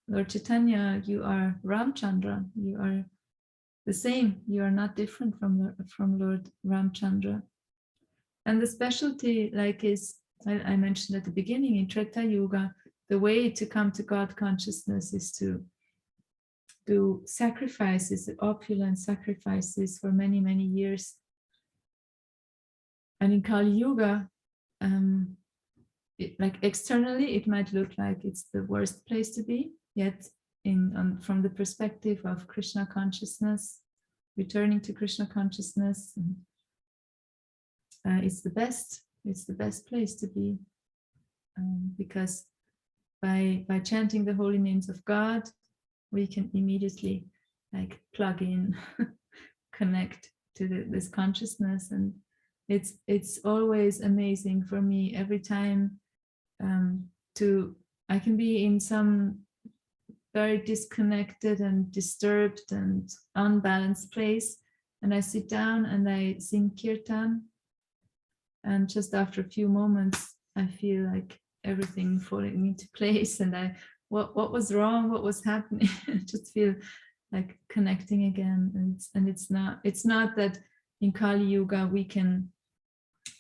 Lord Chaitanya, you are Ramachandra, you are the same, you are not different from Lord Ramachandra. And the specialty, like, is, I mentioned at the beginning, in Treta Yuga, the way to come to God consciousness is to do sacrifices, opulent sacrifices for many, many years. And in Kali Yuga, like externally, it might look like it's the worst place to be, yet from the perspective of Krishna consciousness, returning to Krishna consciousness, it's the best place to be, because by chanting the holy names of God, we can immediately like plug in, connect to this consciousness. And it's always amazing for me every time I can be in some very disconnected and disturbed and unbalanced place, and I sit down and I sing kirtan, and just after a few moments I feel like everything falling into place, and what was wrong, what was happening, I just feel like connecting again. And it's not that in Kali Yuga we can,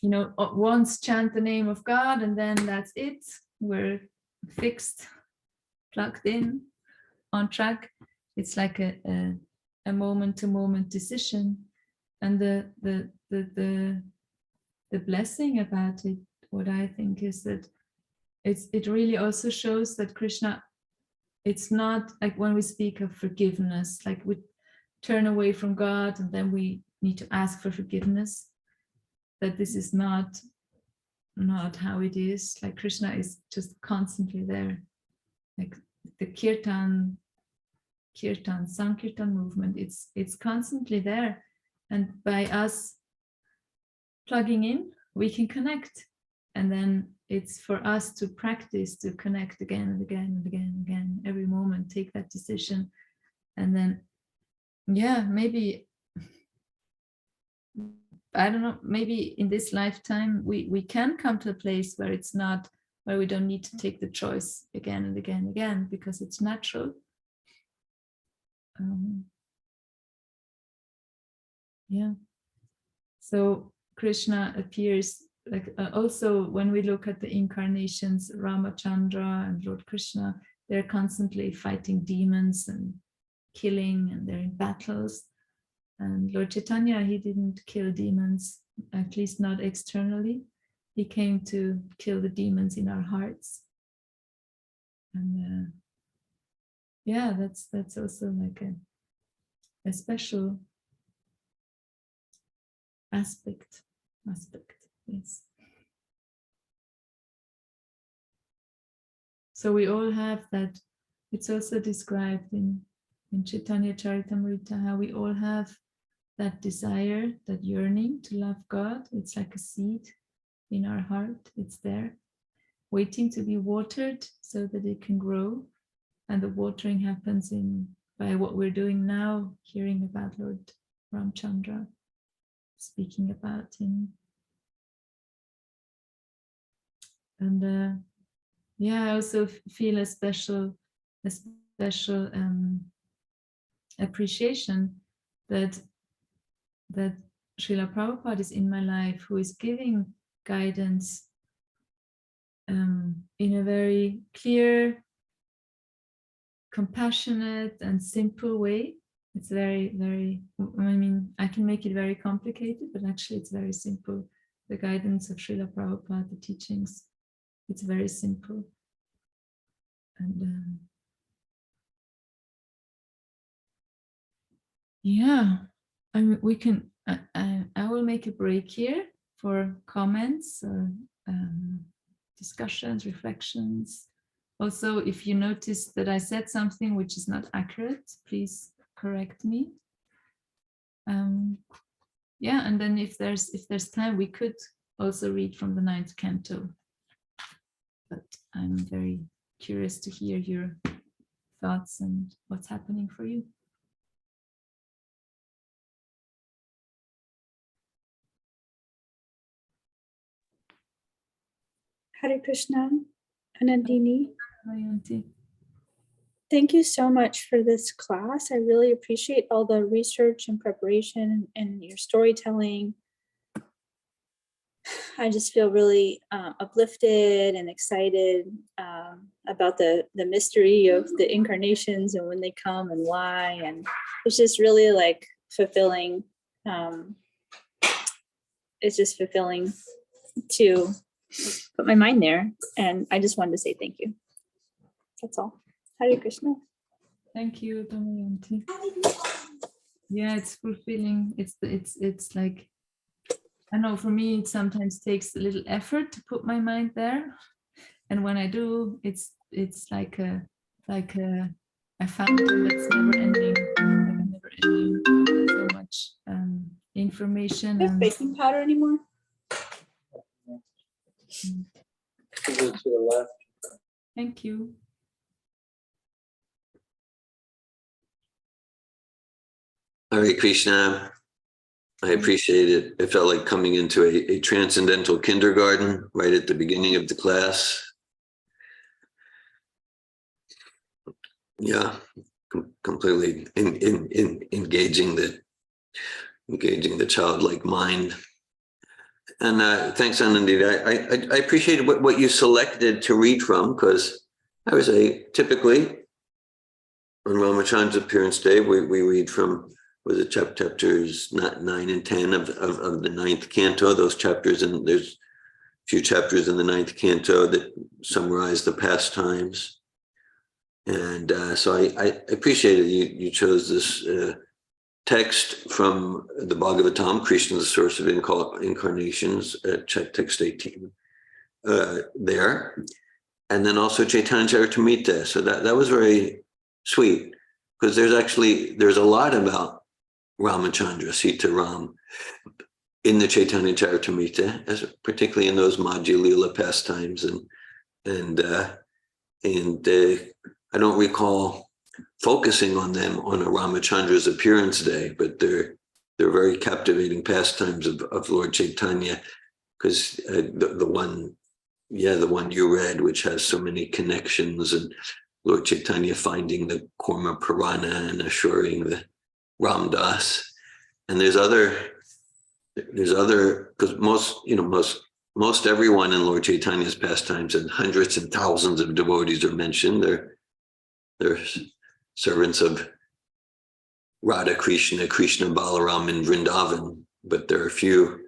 once chant the name of God and then that's it, we're fixed, plugged in, on track. It's like a moment-to-moment decision. And the blessing about it, what I think, is that it really also shows that Krishna, it's not like when we speak of forgiveness, like we turn away from God and then we need to ask for forgiveness, that this is not how it is. Like Krishna is just constantly there. Like the Kirtan Sankirtan movement, it's constantly there. And by us plugging in, we can connect. And then it's for us to practice to connect again and again and again and again, every moment, take that decision. And then, yeah, maybe, I don't know, maybe in this lifetime, we can come to a place where it's not where we don't need to take the choice again and again and again, because it's natural. Yeah. So Krishna appears like also when we look at the incarnations, Ramachandra and Lord Krishna, they're constantly fighting demons and killing, and they're in battles. And Lord Chaitanya, he didn't kill demons, at least not externally. He came to kill the demons in our hearts. And yeah, that's also like a special aspect, yes. So we all have that. It's also described in Chaitanya Charitamrita, how we all have that desire, that yearning to love God. It's like a seed in our heart. It's there, waiting to be watered so that it can grow. And the watering happens by what we're doing now, hearing about Lord Ramachandra, speaking about him. And yeah, I also feel a special appreciation that Srila Prabhupada is in my life, who is giving guidance in a very clear, compassionate and simple way. It's very, very, I mean, I can make it very complicated, but actually it's very simple. The guidance of Srila Prabhupada, the teachings, it's very simple. And yeah, I mean, we can, I will make a break here for comments or discussions, reflections. Also, if you notice that I said something which is not accurate, please correct me. Yeah, and then if there's time, we could also read from the 9th canto. But I'm very curious to hear your thoughts and what's happening for you. Hare Krishna, Anandini. Hi, Auntie. Thank you so much for this class. I really appreciate all the research and preparation and your storytelling. I just feel really uplifted and excited about the mystery of the incarnations and when they come and why. And it's just really like fulfilling. It's just fulfilling to put my mind there. And I just wanted to say thank you. That's all. Hare Krishna. Thank you, Damayanti. Yeah, it's fulfilling. It's like, I know for me, it sometimes takes a little effort to put my mind there. And when I do, it's like a fountain that's never ending, so much information. Do you have baking powder anymore? Thank you. Hare Krishna. I appreciate it. It felt like coming into a transcendental kindergarten right at the beginning of the class. Yeah, completely engaging the childlike mind. And thanks, Anandini. I appreciated what you selected to read from, because I would say typically on Ramachandra's appearance day, we read from, was it chapters 9 and 10 of the 9th canto, those chapters, and there's a few chapters in the 9th canto that summarize the pastimes. And so I appreciated you chose this text from the Bhagavatam, Krishna, the source of incarnations, text 18 there. And then also Chaitanya Charitamrita. So that was very sweet, because there's a lot about Ramachandra, Sita Ram, in the Chaitanya Charitamrita, particularly in those Madhya Lila pastimes, and I don't recall focusing on them on a Ramachandra's appearance day, but they're very captivating pastimes of Lord Chaitanya, because the one yeah, the one you read, which has so many connections, and Lord Chaitanya finding the Korma Purana and assuring the Ram Das. And there's other, because most everyone in Lord Chaitanya's pastimes, and hundreds and thousands of devotees are mentioned. They're servants of Radha Krishna, Krishna Balaram in Vrindavan, but there are a few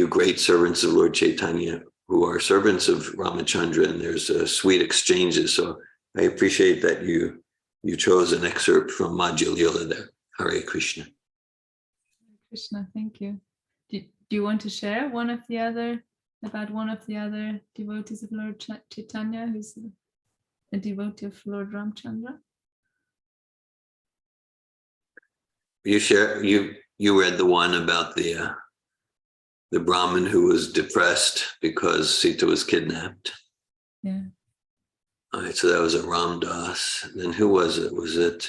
great servants of Lord Chaitanya who are servants of Ramachandra, and there's sweet exchanges. So I appreciate that you chose an excerpt from Madhya Lila there. Hare Krishna. Krishna, thank you. Do you want to share one of the other devotees of Lord Chaitanya who's a devotee of Lord Ramachandra? You read the one about the Brahmin who was depressed because Sita was kidnapped. Yeah. All right, so that was a Ram Das. Then who was it? Was it?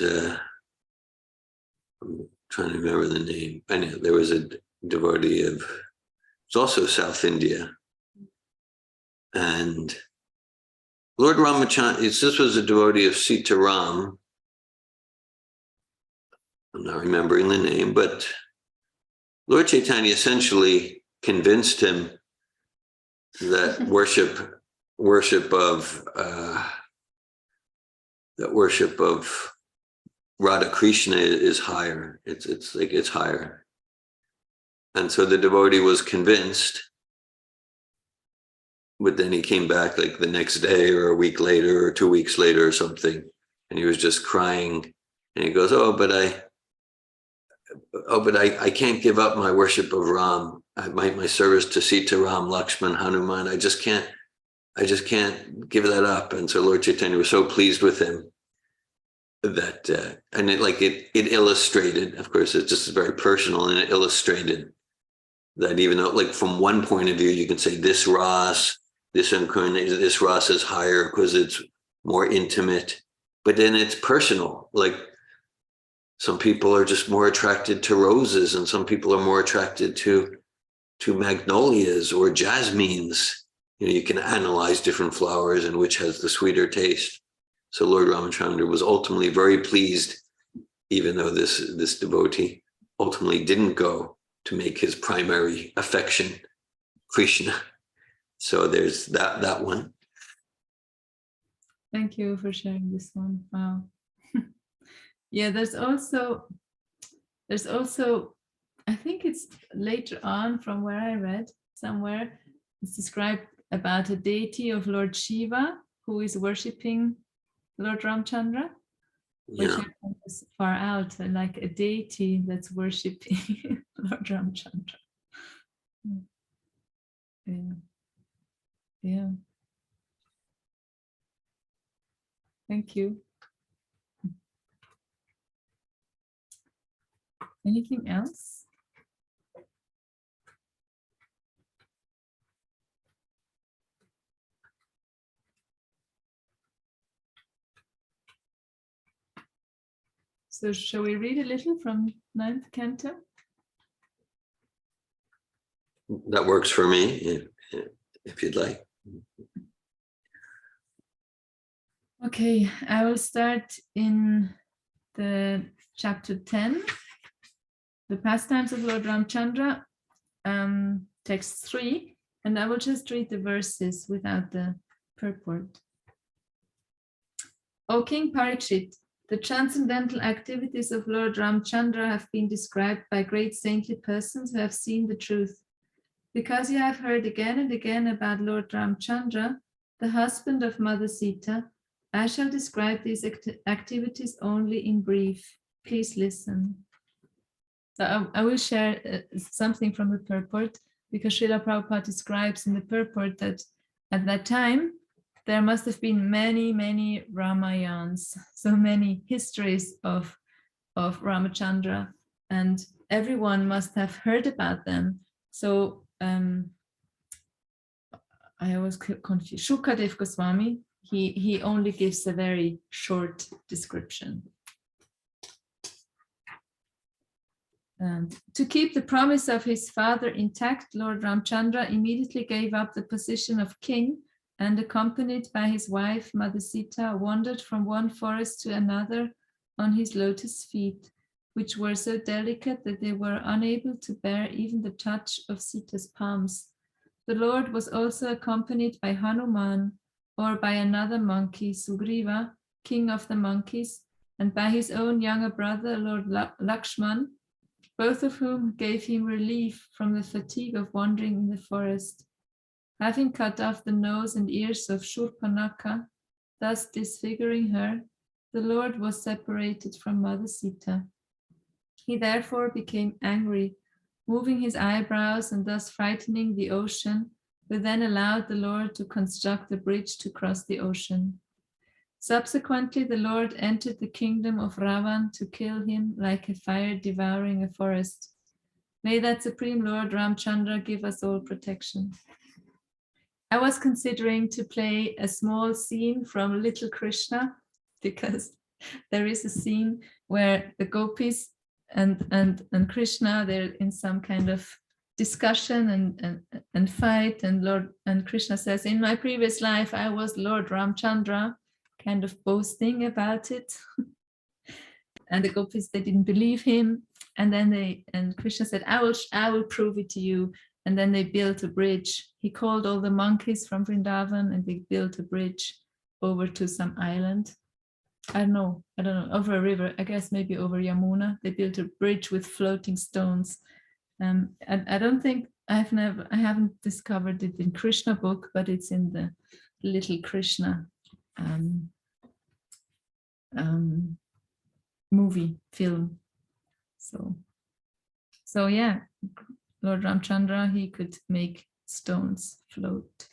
I'm trying to remember the name. I know there was a devotee of. It's also South India, and Lord Ramachandra. This was a devotee of Sita Ram. I'm not remembering the name, but Lord Chaitanya essentially convinced him that worship of Radha Krishna is higher. It's higher. And so the devotee was convinced, but then he came back like the next day or a week later or 2 weeks later or something, and he was just crying. And he goes, but I can't give up my worship of Ram. My service to Sita, Ram, Lakshman, Hanuman. I just can't give that up. And so Lord Chaitanya was so pleased with him that, and it illustrated, of course, it's just very personal, and it illustrated that even though, like, from one point of view, you can say this Ras is higher because it's more intimate, but then it's personal. Like, some people are just more attracted to roses, and some people are more attracted to magnolias or jasmines. You can analyze different flowers and which has the sweeter taste. So Lord Ramachandra was ultimately very pleased, even though this devotee ultimately didn't go to make his primary affection Krishna. So there's that one. Thank you for sharing this one. Wow. Yeah, there's also, I think it's later on from where I read somewhere, it's described about a deity of Lord Shiva who is worshipping Lord Ramachandra, which Yeah. I think is far out, like a deity that's worshipping Lord Ramachandra. Yeah. Thank you. Anything else? So shall we read a little from 9th canto? That works for me, if you'd like. Okay, I will start in the chapter 10, the pastimes of Lord Ramachandra, text 3, and I will just read the verses without the purport. O King Parikshit, the transcendental activities of Lord Ramachandra have been described by great saintly persons who have seen the truth. Because you have heard again and again about Lord Ramachandra, the husband of Mother Sita, I shall describe these activities only in brief. Please listen. So I will share something from the purport, because Srila Prabhupada describes in the purport that at that time, there must have been many, many Ramayans, so many histories of Ramachandra, and everyone must have heard about them. So I was confused. Shukadev Goswami, he only gives a very short description. And to keep the promise of his father intact, Lord Ramchandra immediately gave up the position of king and, accompanied by his wife, Mother Sita, wandered from one forest to another on his lotus feet, which were so delicate that they were unable to bear even the touch of Sita's palms. The Lord was also accompanied by Hanuman, or by another monkey, Sugriva, king of the monkeys, and by his own younger brother, Lord Lakshman, both of whom gave him relief from the fatigue of wandering in the forest. Having cut off the nose and ears of Shurpanakha, thus disfiguring her, the Lord was separated from Mother Sita. He therefore became angry, moving his eyebrows and thus frightening the ocean, who then allowed the Lord to construct a bridge to cross the ocean. Subsequently, the Lord entered the kingdom of Ravan to kill him like a fire devouring a forest. May that Supreme Lord Ramchandra give us all protection. I was considering to play a small scene from Little Krishna, because there is a scene where the gopis and Krishna, they're in some kind of discussion and fight, and Krishna says, in my previous life I was Lord Ramchandra, kind of boasting about it. And the gopis, they didn't believe him, and then Krishna said, I will prove it to you. And then they built a bridge. He called all the monkeys from Vrindavan, and they built a bridge over to some island. I don't know, over a river, I guess maybe over Yamuna. They built a bridge with floating stones. I don't think I haven't discovered it in Krishna book, but it's in the Little Krishna film. So yeah, Lord Ramchandra, he could make stones float.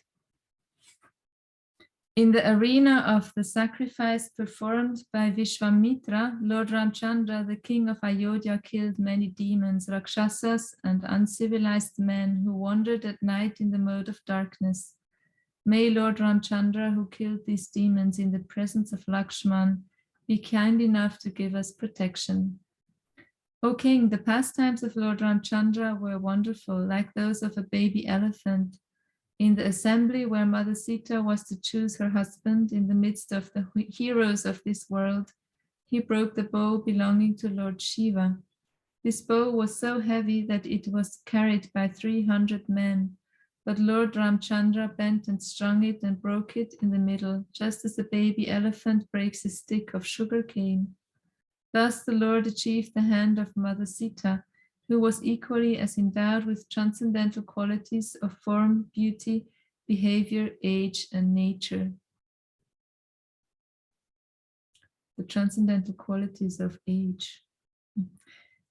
In the arena of the sacrifice performed by Vishwamitra, Lord Ramchandra, the king of Ayodhya, killed many demons, rakshasas, and uncivilized men who wandered at night in the mode of darkness. May Lord Ramchandra, who killed these demons in the presence of Lakshman, be kind enough to give us protection. O King, the pastimes of Lord Ramchandra were wonderful, like those of a baby elephant. In the assembly where Mother Sita was to choose her husband in the midst of the heroes of this world, he broke the bow belonging to Lord Shiva. This bow was so heavy that it was carried by 300 men, but Lord Ramchandra bent and strung it and broke it in the middle, just as a baby elephant breaks a stick of sugar cane. Thus the Lord achieved the hand of Mother Sita, who was equally as endowed with transcendental qualities of form, beauty, behavior, age, and nature. The transcendental qualities of age.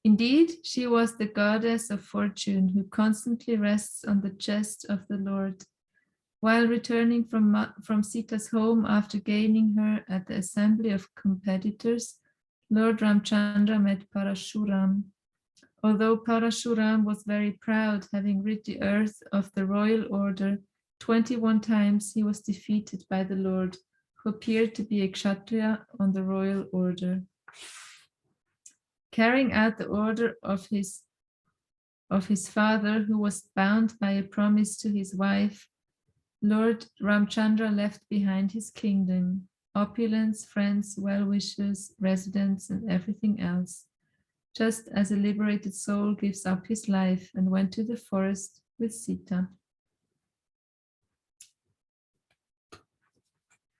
Indeed, she was the goddess of fortune who constantly rests on the chest of the Lord. While returning from Sita's home after gaining her at the assembly of competitors, Lord Ramchandra met Parashuram. Although Parashuram was very proud, having rid the earth of the royal order, 21 times he was defeated by the Lord, who appeared to be a Kshatriya on the royal order. Carrying out the order of his father, who was bound by a promise to his wife, Lord Ramchandra left behind his kingdom, opulence, friends, well-wishers, residents, and everything else, just as a liberated soul gives up his life and went to the forest with Sita.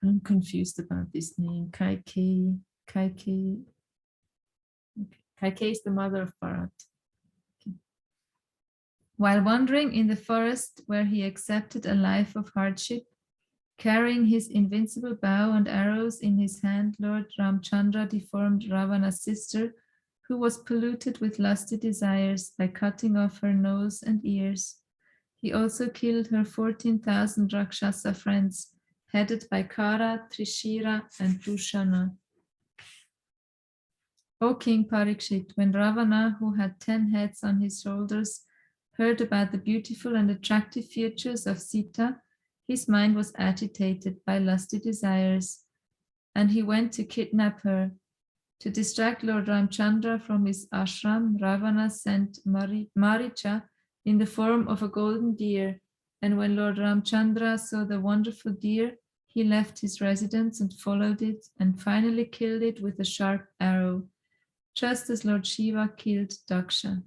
I'm confused about this name, Kaikeyi. Kaikeyi is the mother of Bharat. Okay. While wandering in the forest where he accepted a life of hardship, carrying his invincible bow and arrows in his hand, Lord Ramchandra deformed Ravana's sister, who was polluted with lusty desires, by cutting off her nose and ears. He also killed her 14,000 Rakshasa friends, headed by Kara, Trishira, and Dushana. O King Parikshit, when Ravana, who had 10 heads on his shoulders, heard about the beautiful and attractive features of Sita, his mind was agitated by lusty desires, and he went to kidnap her. To distract Lord Ramachandra from his ashram, Ravana sent Maricha in the form of a golden deer, and when Lord Ramachandra saw the wonderful deer, he left his residence and followed it, and finally killed it with a sharp arrow, just as Lord Shiva killed Daksha.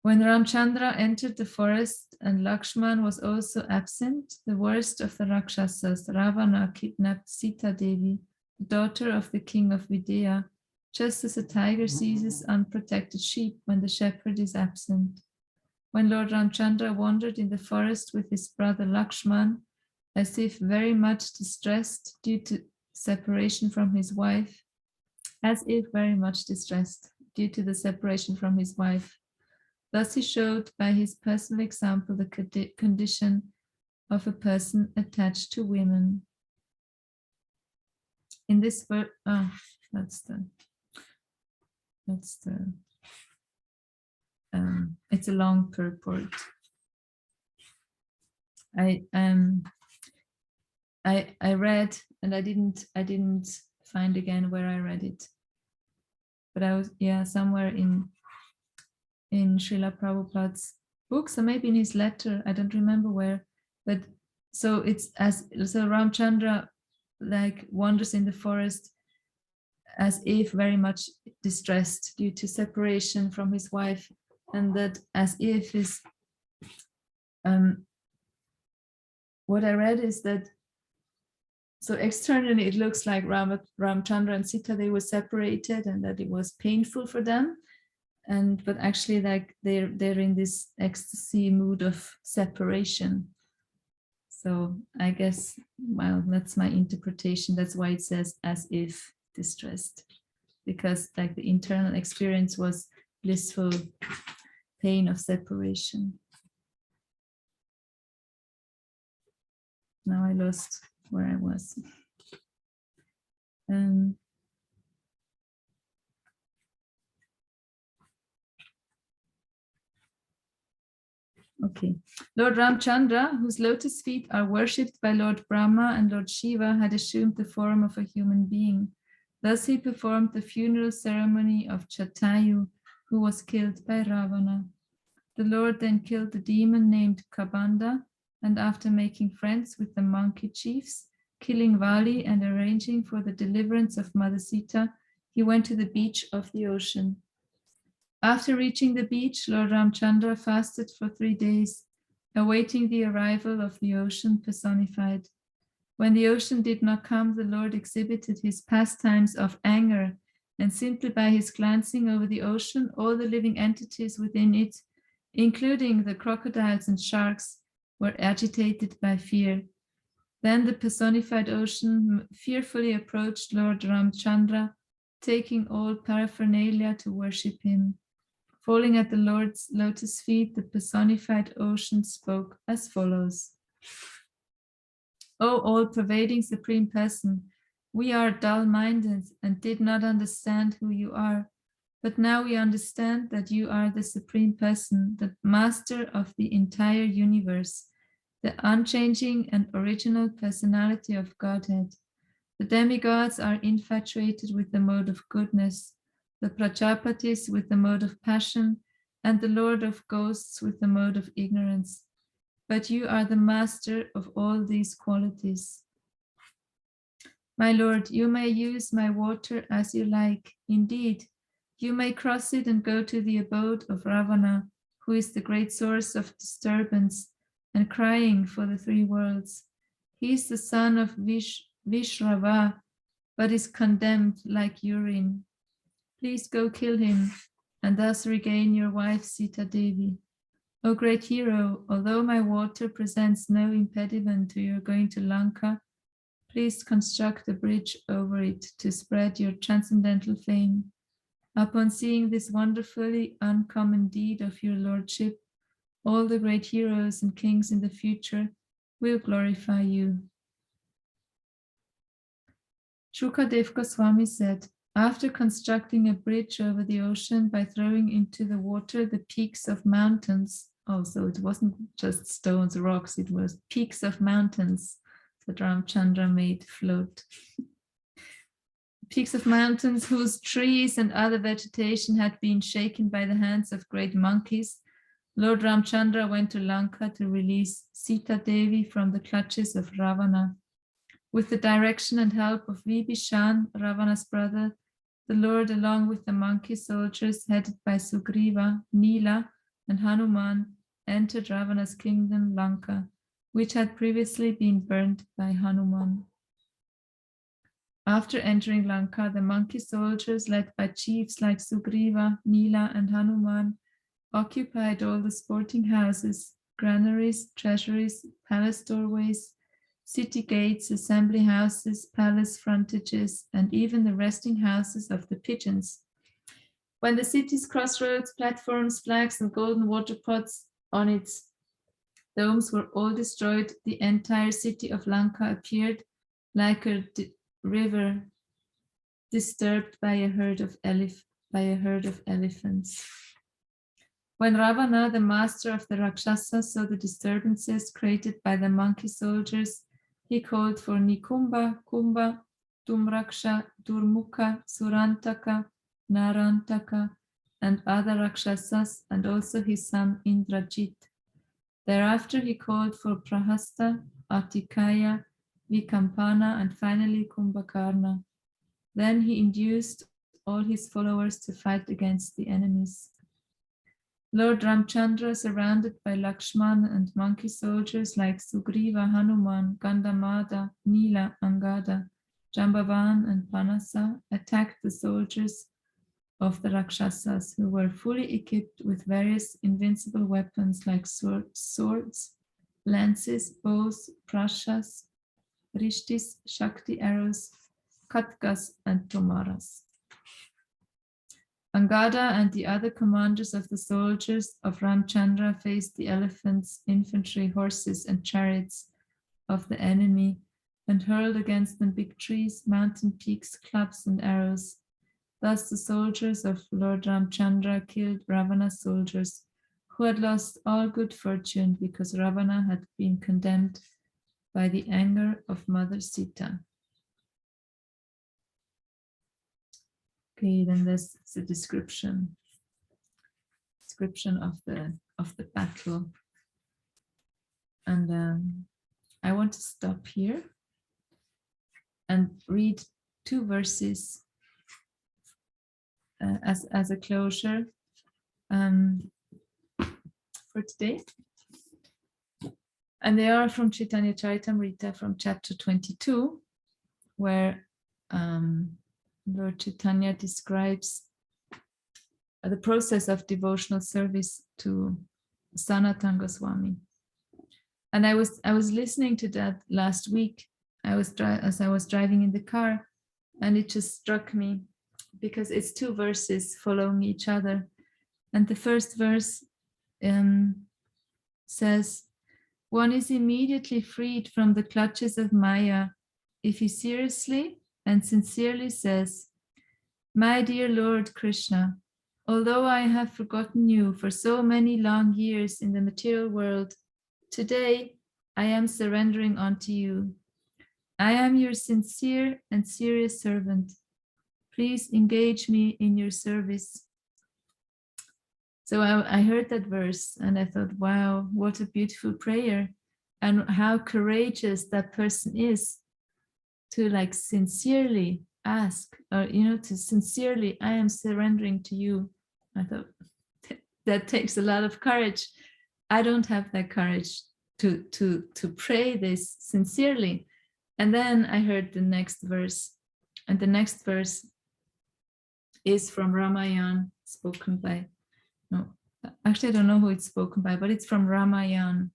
When Ramachandra entered the forest and Lakshman was also absent, the worst of the Rakshasas, Ravana, kidnapped Sita Devi, the daughter of the king of Videha, just as a tiger seizes unprotected sheep when the shepherd is absent. When Lord Ramachandra wandered in the forest with his brother Lakshman, as if very much distressed due to separation from his wife, thus he showed by his personal example the condition of a person attached to women. In this verse, it's a long purport. I read, and I didn't find again where I read it, but I was somewhere in Srila Prabhupada's books, or maybe in his letter, I don't remember where, but so Ramachandra like wanders in the forest as if very much distressed due to separation from his wife, and that as if is what I read is that so externally it looks like Ramachandra and Sita, they were separated and that it was painful for them, but actually like they're in this ecstasy mood of separation. So I guess, well, that's my interpretation. That's why it says as if distressed, because like the internal experience was blissful pain of separation. Now I lost where I was. Okay. Lord Ramachandra, whose lotus feet are worshipped by Lord Brahma and Lord Shiva, had assumed the form of a human being. Thus he performed the funeral ceremony of Jatayu, who was killed by Ravana. The Lord then killed the demon named Kabanda, and after making friends with the monkey chiefs, killing Vali and arranging for the deliverance of Mother Sita, he went to the beach of the ocean. After reaching the beach, Lord Ramachandra fasted for 3 days, awaiting the arrival of the ocean personified. When the ocean did not come, the Lord exhibited his pastimes of anger, and simply by his glancing over the ocean, all the living entities within it, including the crocodiles and sharks, were agitated by fear. Then the personified ocean fearfully approached Lord Ramachandra, taking all paraphernalia to worship him. Falling at the Lord's lotus feet, the personified ocean spoke as follows. O all-pervading Supreme Person, we are dull-minded and did not understand who you are, but now we understand that you are the Supreme Person, the Master of the entire universe, the unchanging and original personality of Godhead. The demigods are infatuated with the mode of goodness, the Prajapatis with the mode of passion, and the Lord of Ghosts with the mode of ignorance. But you are the master of all these qualities. My Lord, you may use my water as you like. Indeed, you may cross it and go to the abode of Ravana, who is the great source of disturbance and crying for the 3 worlds. He is the son of Vishrava, but is condemned like urine. Please go kill him and thus regain your wife Sita Devi. O great hero, although my water presents no impediment to your going to Lanka, please construct a bridge over it to spread your transcendental fame. Upon seeing this wonderfully uncommon deed of your lordship, all the great heroes and kings in the future will glorify you. Shukadev Goswami said, after constructing a bridge over the ocean by throwing into the water the peaks of mountains, so it wasn't just stones, rocks, it was peaks of mountains that Ramachandra made float. peaks of mountains whose trees and other vegetation had been shaken by the hands of great monkeys, Lord Ramachandra went to Lanka to release Sita Devi from the clutches of Ravana. With the direction and help of Vibhishan, Ravana's brother, the Lord, along with the monkey soldiers headed by Sugriva, Nila, and Hanuman, entered Ravana's kingdom, Lanka, which had previously been burnt by Hanuman. After entering Lanka, the monkey soldiers, led by chiefs like Sugriva, Nila, and Hanuman, occupied all the sporting houses, granaries, treasuries, palace doorways, city gates, assembly houses, palace frontages, and even the resting houses of the pigeons. When the city's crossroads, platforms, flags, and golden water pots on its domes were all destroyed, the entire city of Lanka appeared like a river disturbed by a herd of elephants. When Ravana, the master of the Rakshasas, saw the disturbances created by the monkey soldiers, he called for Nikumba, Kumba, Dumraksha, Durmukha, Surantaka, Narantaka, and other Rakshasas, and also his son Indrajit. Thereafter he called for Prahasta, Atikaya, Vikampana, and finally Kumbhakarna. Then he induced all his followers to fight against the enemies. Lord Ramachandra, surrounded by Lakshman and monkey soldiers like Sugriva, Hanuman, Gandamada, Nila, Angada, Jambavan, and Panasa, attacked the soldiers of the Rakshasas, who were fully equipped with various invincible weapons like swords, lances, bows, prashas, rishtis, shakti arrows, katkas, and tomaras. Angada and the other commanders of the soldiers of Ramachandra faced the elephants, infantry, horses, and chariots of the enemy and hurled against them big trees, mountain peaks, clubs, and arrows. Thus the soldiers of Lord Ramachandra killed Ravana's soldiers, who had lost all good fortune because Ravana had been condemned by the anger of Mother Sita. Okay, then there's the description of the battle, and I want to stop here and read 2 verses as a closure for today, and they are from Chaitanya Charitamrita from chapter 22, where Lord Chaitanya describes the process of devotional service to Sanatana Goswami. And I was listening to that last week. As I was driving in the car, and it just struck me because it's 2 verses following each other. And the first verse says, "One is immediately freed from the clutches of Maya if he seriously and sincerely says, 'My dear Lord Krishna, although I have forgotten you for so many long years in the material world, today I am surrendering unto you. I am your sincere and serious servant. Please engage me in your service.'" So I heard that verse and I thought, wow, what a beautiful prayer, and how courageous that person is to sincerely ask, or to sincerely, "I am surrendering to you." I thought that takes a lot of courage. I don't have that courage to pray this sincerely. And then I heard the next verse, and the next verse is from Ramayana, spoken by, no, actually I don't know who it's spoken by, but it's from Ramayana.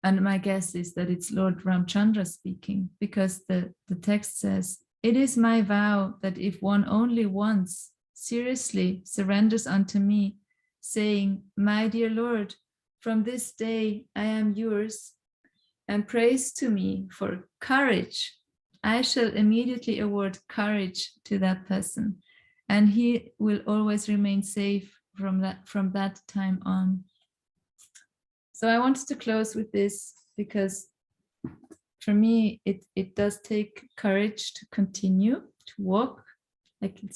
And my guess is that it's Lord Ramachandra speaking, because the text says, "It is my vow that if one only once seriously surrenders unto me, saying, 'My dear Lord, from this day I am yours,' and prays to me for courage, I shall immediately award courage to that person, and he will always remain safe from that time on." So I wanted to close with this, because for me, it does take courage to continue to walk. Like it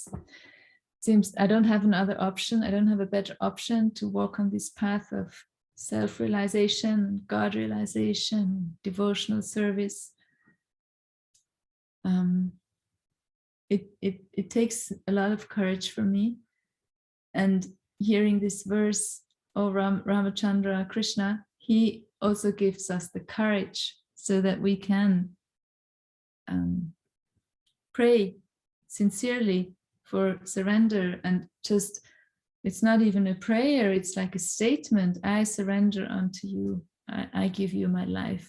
seems I don't have another option. I don't have a better option to walk on this path of self-realization, God realization, devotional service. It takes a lot of courage for me. And hearing this verse, oh Ramachandra Krishna, he also gives us the courage so that we can pray sincerely for surrender. And just, it's not even a prayer, it's like a statement. I surrender unto you. I give you my life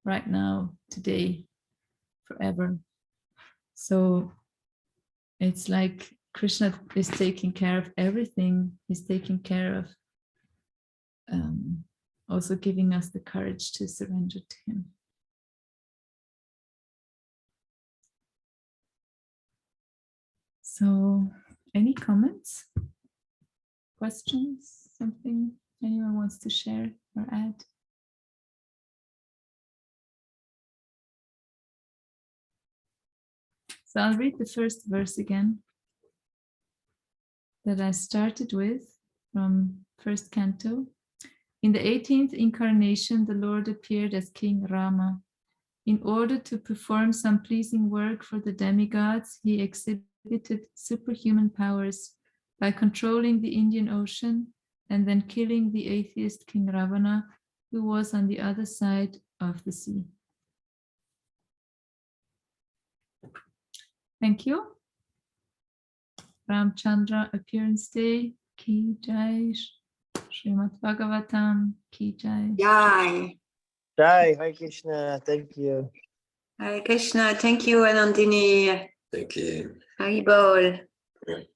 right now, today, forever. So it's like Krishna is taking care of everything. He's taking care of also giving us the courage to surrender to him. So, any comments, questions, something anyone wants to share or add? So I'll read the first verse again that I started with from first canto. In the 18th incarnation, the Lord appeared as King Rama. In order to perform some pleasing work for the demigods, he exhibited superhuman powers by controlling the Indian Ocean and then killing the atheist King Ravana, who was on the other side of the sea. Thank you. Ramachandra Appearance Day, Ki Jai. Srimad Bhagavatam, Ki Jai. Jai. Jai, Hare Krishna, thank you. Hare Krishna. Thank you, Anandini. Thank you. Haribol. Right.